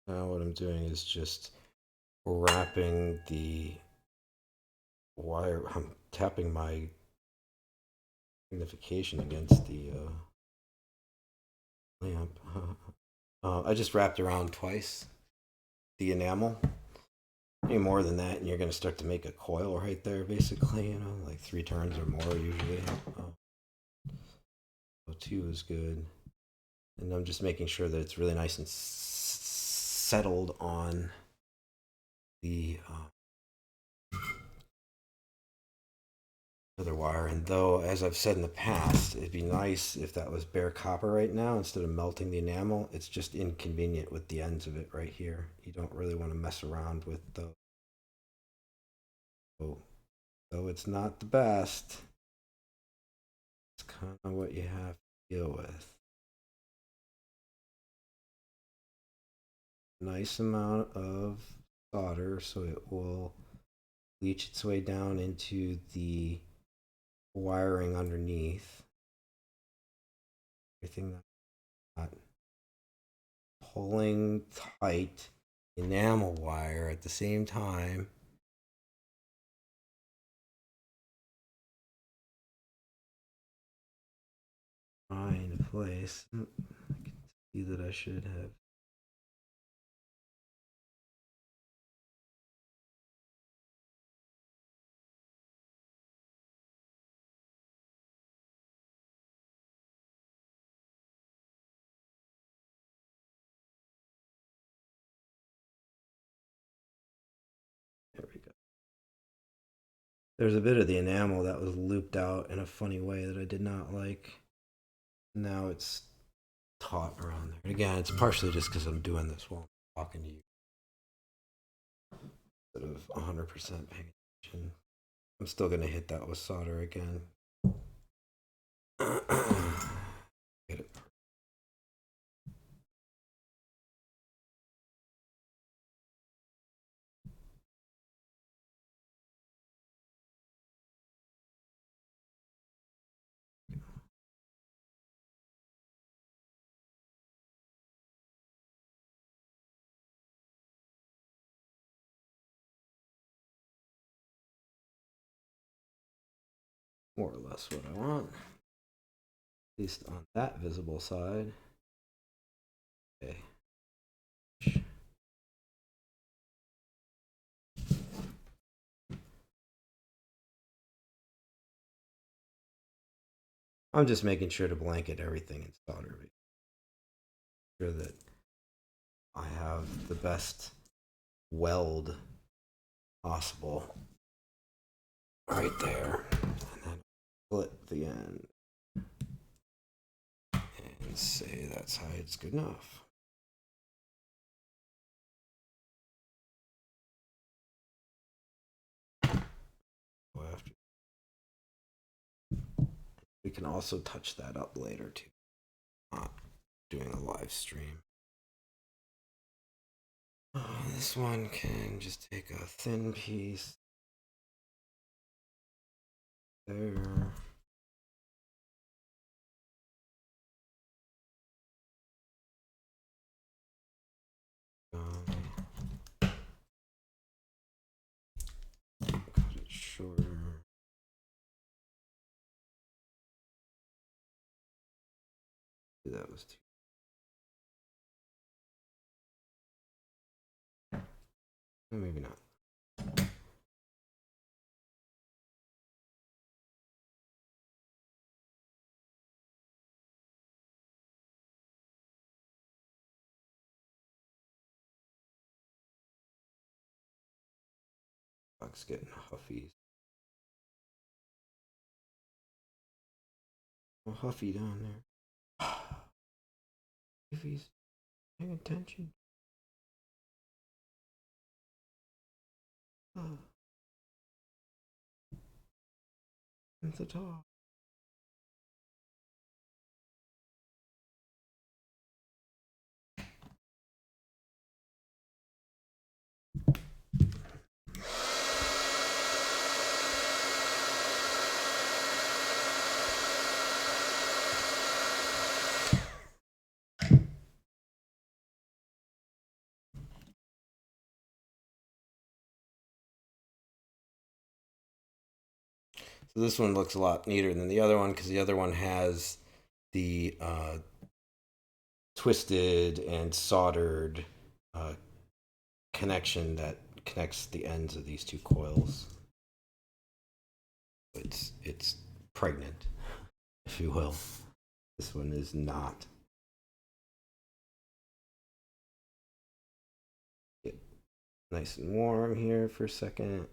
Now what I'm doing is just wrapping the wire. I'm tapping my magnification against the lamp. I just wrapped around twice the enamel. Any more than that, and you're going to start to make a coil right there, basically. You know, like 3 turns or more usually. So 2 is good, and I'm just making sure that it's really nice and settled on the other wire. And though, as I've said in the past, it'd be nice if that was bare copper right now instead of melting the enamel. It's just inconvenient with the ends of it right here. You don't really want to mess around with the So it's not the best. It's kind of what you have to deal with. Nice amount of solder so it will leach its way down into the wiring underneath. Everything that's not pulling tight enamel wire at the same time. Find a place. I can see that I should have. There we go. There's a bit of the enamel that was looped out in a funny way that I did not like. Now it's taut around there. And again, it's partially just because I'm doing this while I'm talking to you instead of 100% paying attention. I'm still going to hit that with solder again. Get it. More or less what I want, at least on that visible side. Okay. I'm just making sure to blanket everything in solder. Make sure that I have the best weld possible right there. And then split the end and say that's how it's good enough. After. We can also touch that up later too. Not doing a live stream. This one can just take a thin piece there. Cut it shorter. That was too. Maybe not. Buck's getting huffy. A huffy down there. If he's paying attention. At the top. So this one looks a lot neater than the other one because the other one has the twisted and soldered connection that connects the ends of these two coils. It's pregnant, if you will. This one is not. Get nice and warm here for a second.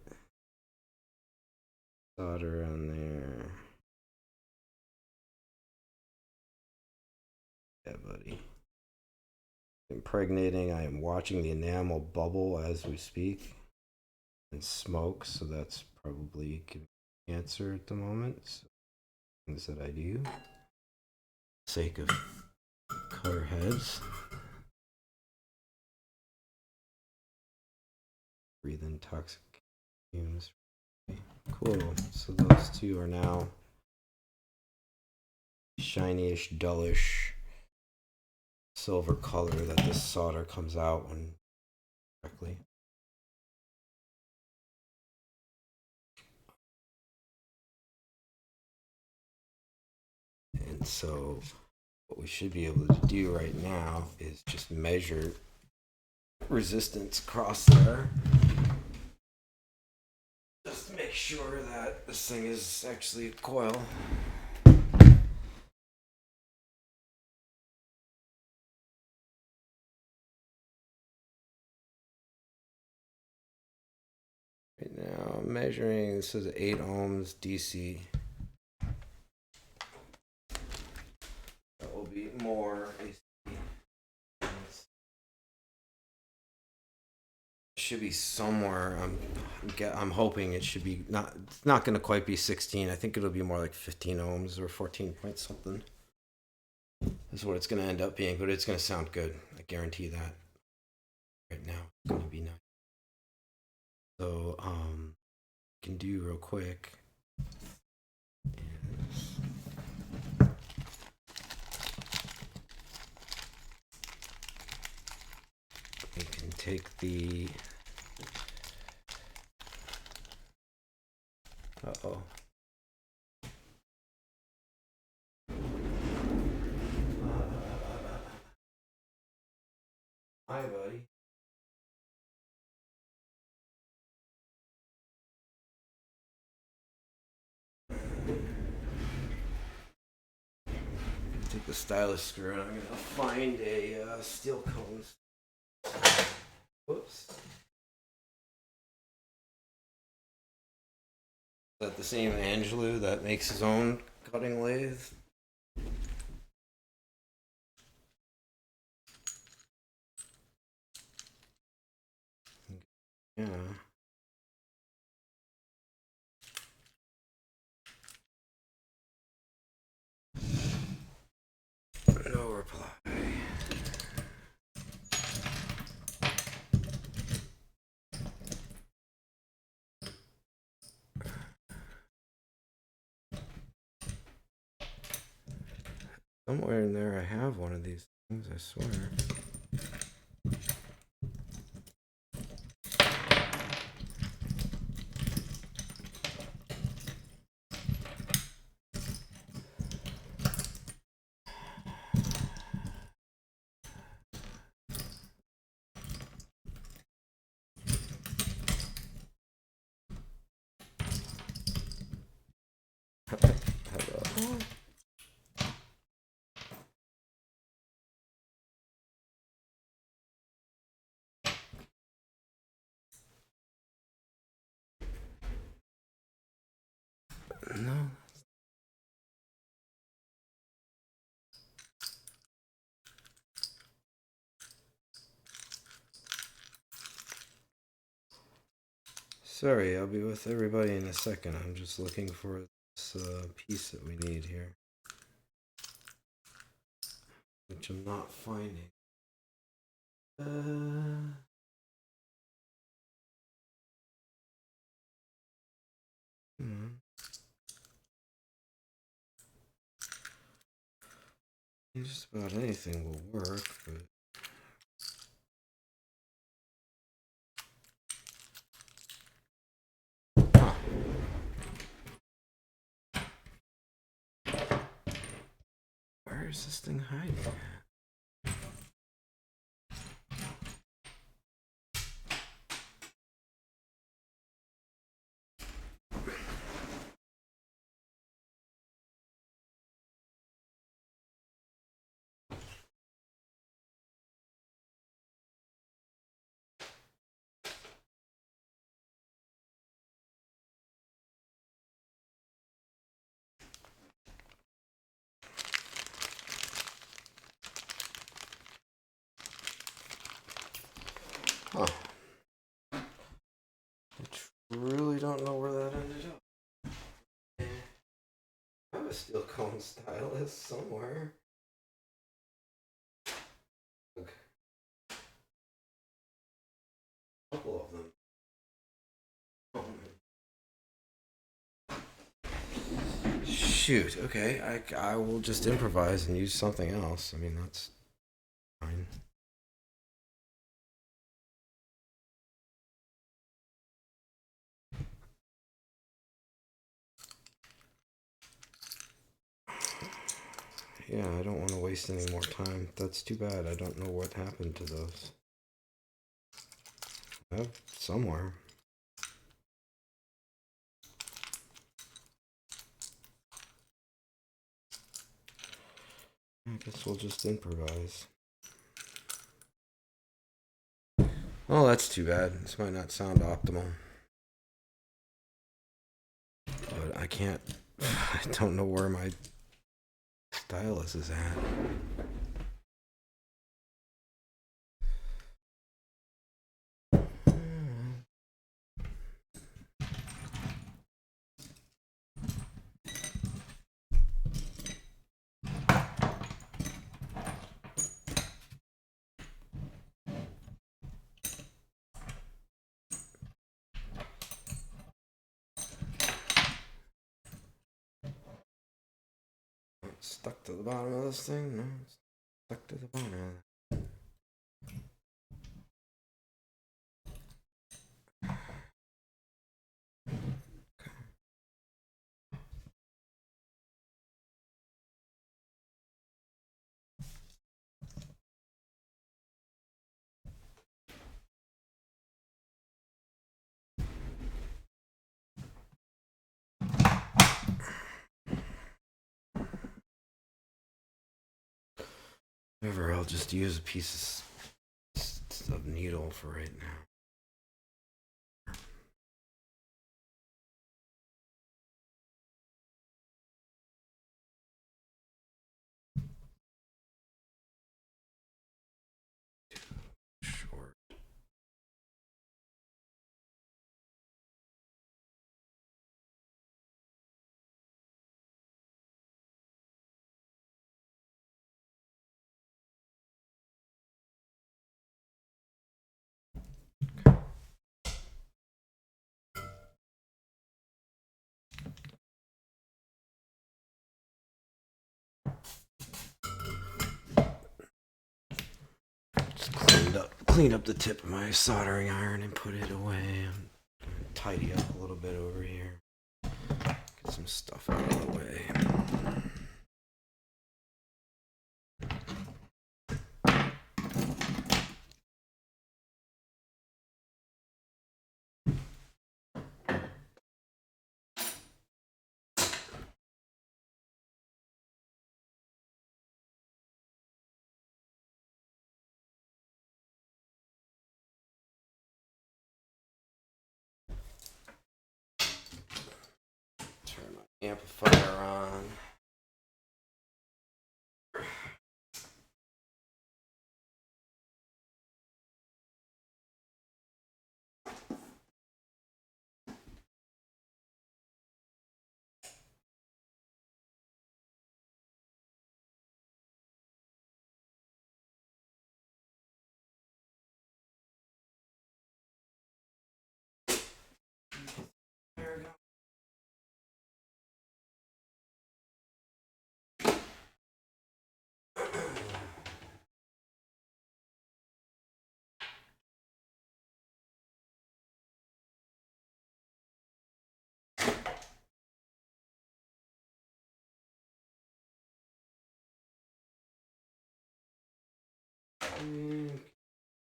Solder on there. Yeah, buddy. Impregnating. I am watching the enamel bubble as we speak and smoke, so that's probably give me an answer at the moment. So things that I do, sake of color heads. Breathe in toxic fumes. Okay, cool. So those two are now shiny-ish, dullish silver color that the solder comes out when correctly. And so what we should be able to do right now is just measure resistance across there. Just to make sure that this thing is actually a coil. Right now I'm measuring, this is 8 ohms DC. That will be more AC. Should be somewhere. I'm hoping it should be not. It's not going to quite be 16. I think it'll be more like 15 ohms or 14 point something. That's what it's going to end up being, but it's going to sound good. I guarantee that. Right now, it's going to be nice. So, can do real quick. We can take the. Uh-oh. Hi, buddy. Take the stylus screw and I'm going to find a steel cone. Whoops. Is that the same Angelou that makes his own cutting lathe? Yeah. No reply. Somewhere in there I have one of these things, I swear. Hello. No. Sorry, I'll be with everybody in a second. I'm just looking for this piece that we need here, which I'm not finding. Just about anything will work, but. Huh. Where is this thing hiding at? steel cone stylus somewhere. Okay. A couple of them. Shoot. Okay, I will just improvise and use something else. I mean, that's fine. Yeah, I don't want to waste any more time. That's too bad. I don't know what happened to those. Oh, somewhere. I guess we'll just improvise. Oh, that's too bad. This might not sound optimal. But I can't. I don't know where my stylus is at. It's stuck to the bottom of this thing? No, it's stuck to the bottom of it. Whatever, I'll just use a piece of needle for right now. Short. Just cleaned up the tip of my soldering iron and put it away. I'm gonna tidy up a little bit over here. Get some stuff out of the way. Turn my amplifier on. There we go. And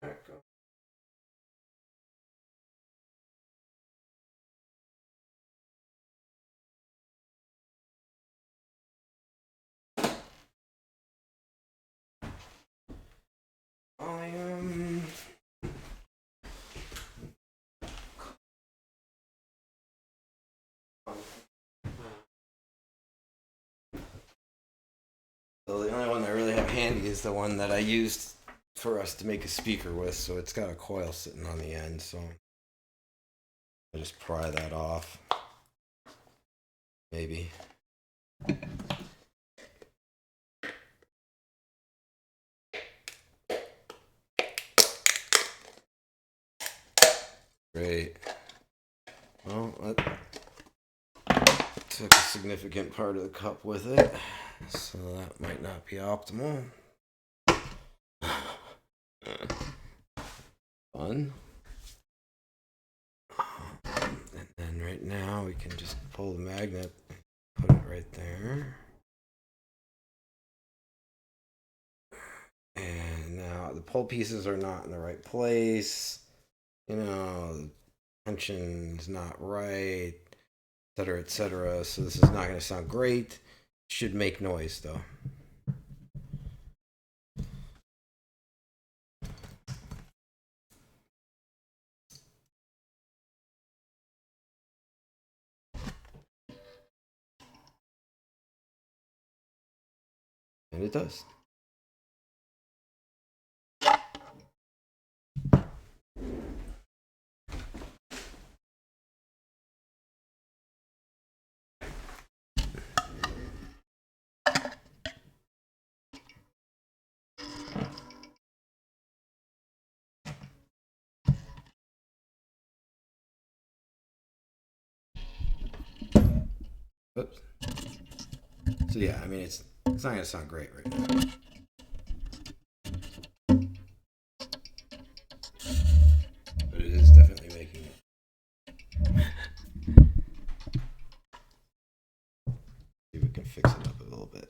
back up. Volume. So the only one I really have handy is the one that I used for us to make a speaker with, so it's got a coil sitting on the end, so I just pry that off. Maybe. Great. Well, that took a significant part of the cup with it, so that might not be optimal. Fun. And then right now we can just pull the magnet, put it right there. And now the pull pieces are not in the right place. You know, the tension's not right, etc., etc. So this is not going to sound great. Should make noise though. And it does. Oops. So yeah, I mean it's not gonna sound great right now. But it is definitely making it. See if we can fix it up a little bit.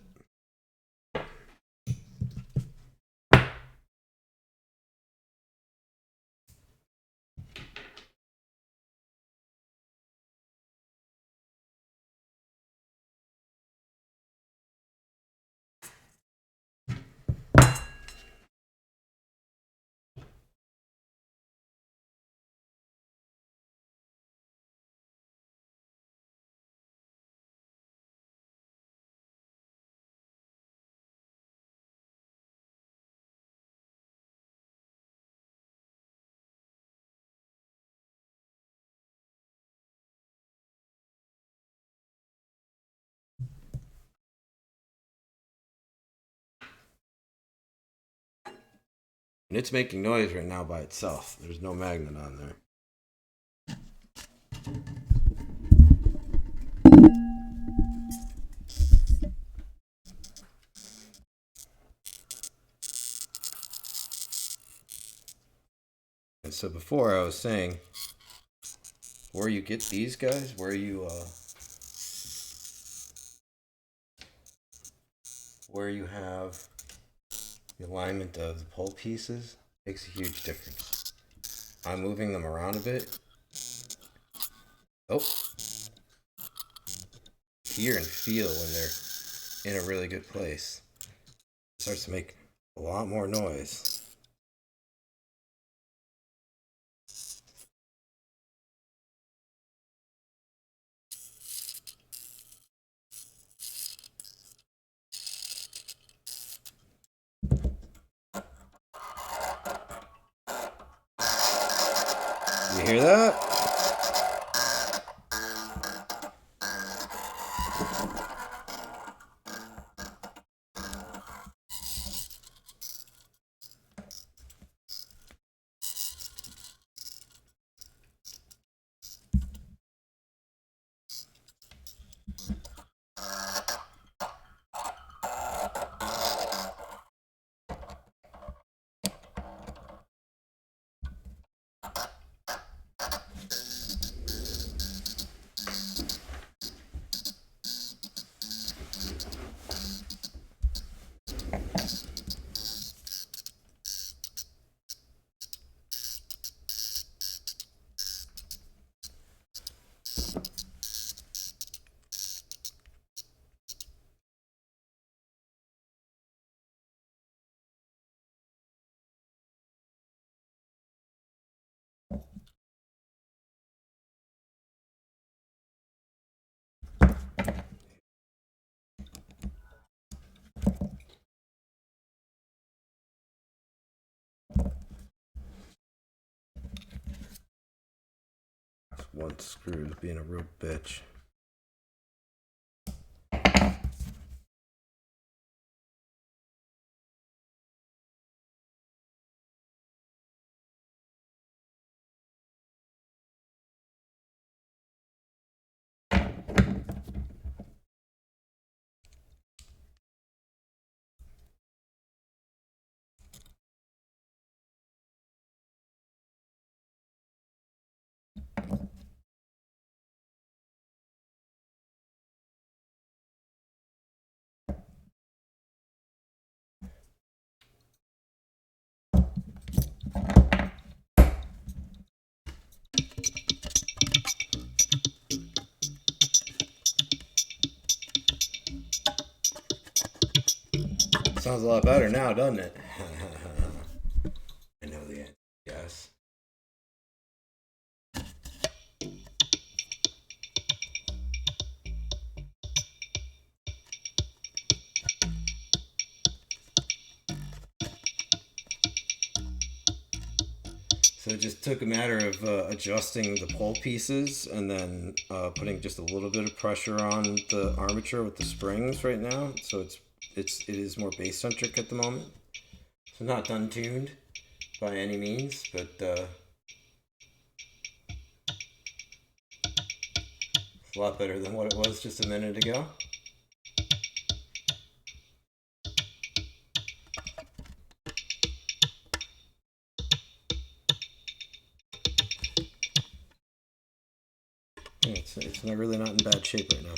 And it's making noise right now by itself. There's no magnet on there. And so before I was saying, where you get these guys, where you have the alignment of the pull pieces makes a huge difference. I'm moving them around a bit. Oh, hear and feel when they're in a really good place. It starts to make a lot more noise. You hear that? One screw is being a real bitch. Sounds a lot better now, doesn't it? I know the answer. Yes. So it just took a matter of adjusting the pole pieces and then putting just a little bit of pressure on the armature with the springs right now. So it is more bass centric at the moment. So not done tuned by any means, but it's a lot better than what it was just a minute ago. Yeah, it's not really not in bad shape right now.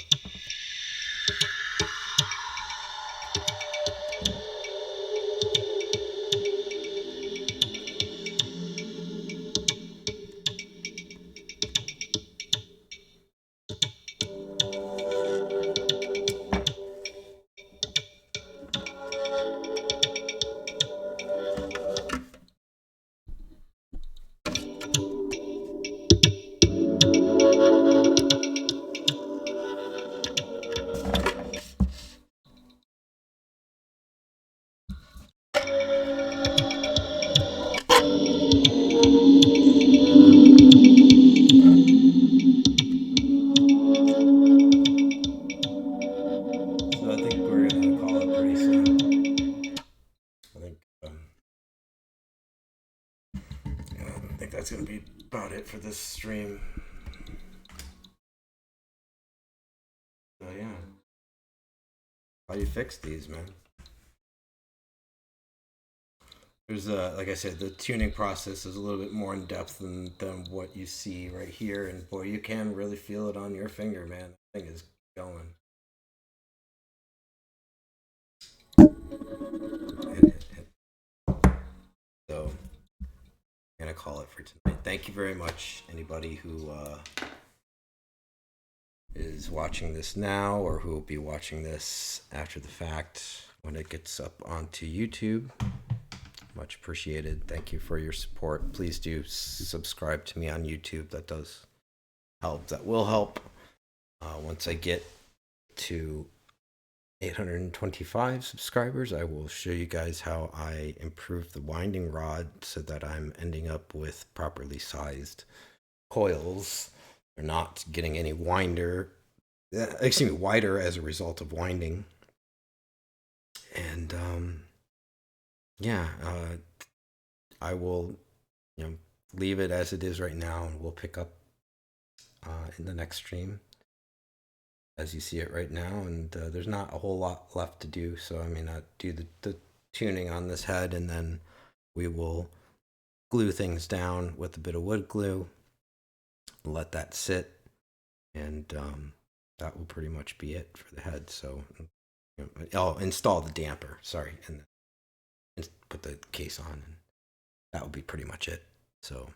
So I think we're gonna call it pretty soon. I think I think that's gonna be about it for this stream. So yeah, how do you fix these, man? There's like I said, the tuning process is a little bit more in depth than what you see right here, and boy, you can really feel it on your finger, man. That thing is going. So I'm gonna call it for tonight. Thank you very much, anybody who is watching this now or who will be watching this after the fact when it gets up onto YouTube. Much appreciated. Thank you for your support. Please do subscribe to me on YouTube. That does help. That will help. Once I get to 825 subscribers, I will show you guys how I improve the winding rod so that I'm ending up with properly sized coils. They're not getting any wider as a result of winding. And yeah, I will, leave it as it is right now, and we'll pick up in the next stream as you see it right now. And there's not a whole lot left to do, so I mean, do the tuning on this head, and then we will glue things down with a bit of wood glue, let that sit, and that will pretty much be it for the head. So I'll install the damper, sorry, and put the case on, and that will be pretty much it. So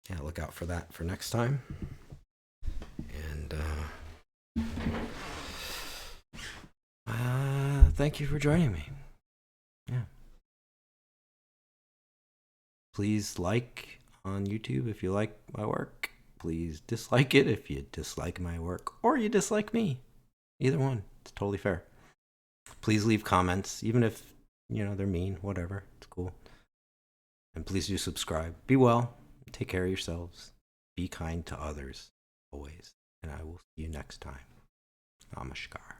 yeah, look out for that for next time. And thank you for joining me. Yeah. Please like on YouTube if you like my work. Please dislike it if you dislike my work, or you dislike me. Either one. It's totally fair. Please leave comments, even if, they're mean, whatever. It's cool. And please do subscribe. Be well. Take care of yourselves. Be kind to others, always. And I will see you next time. Namaskar.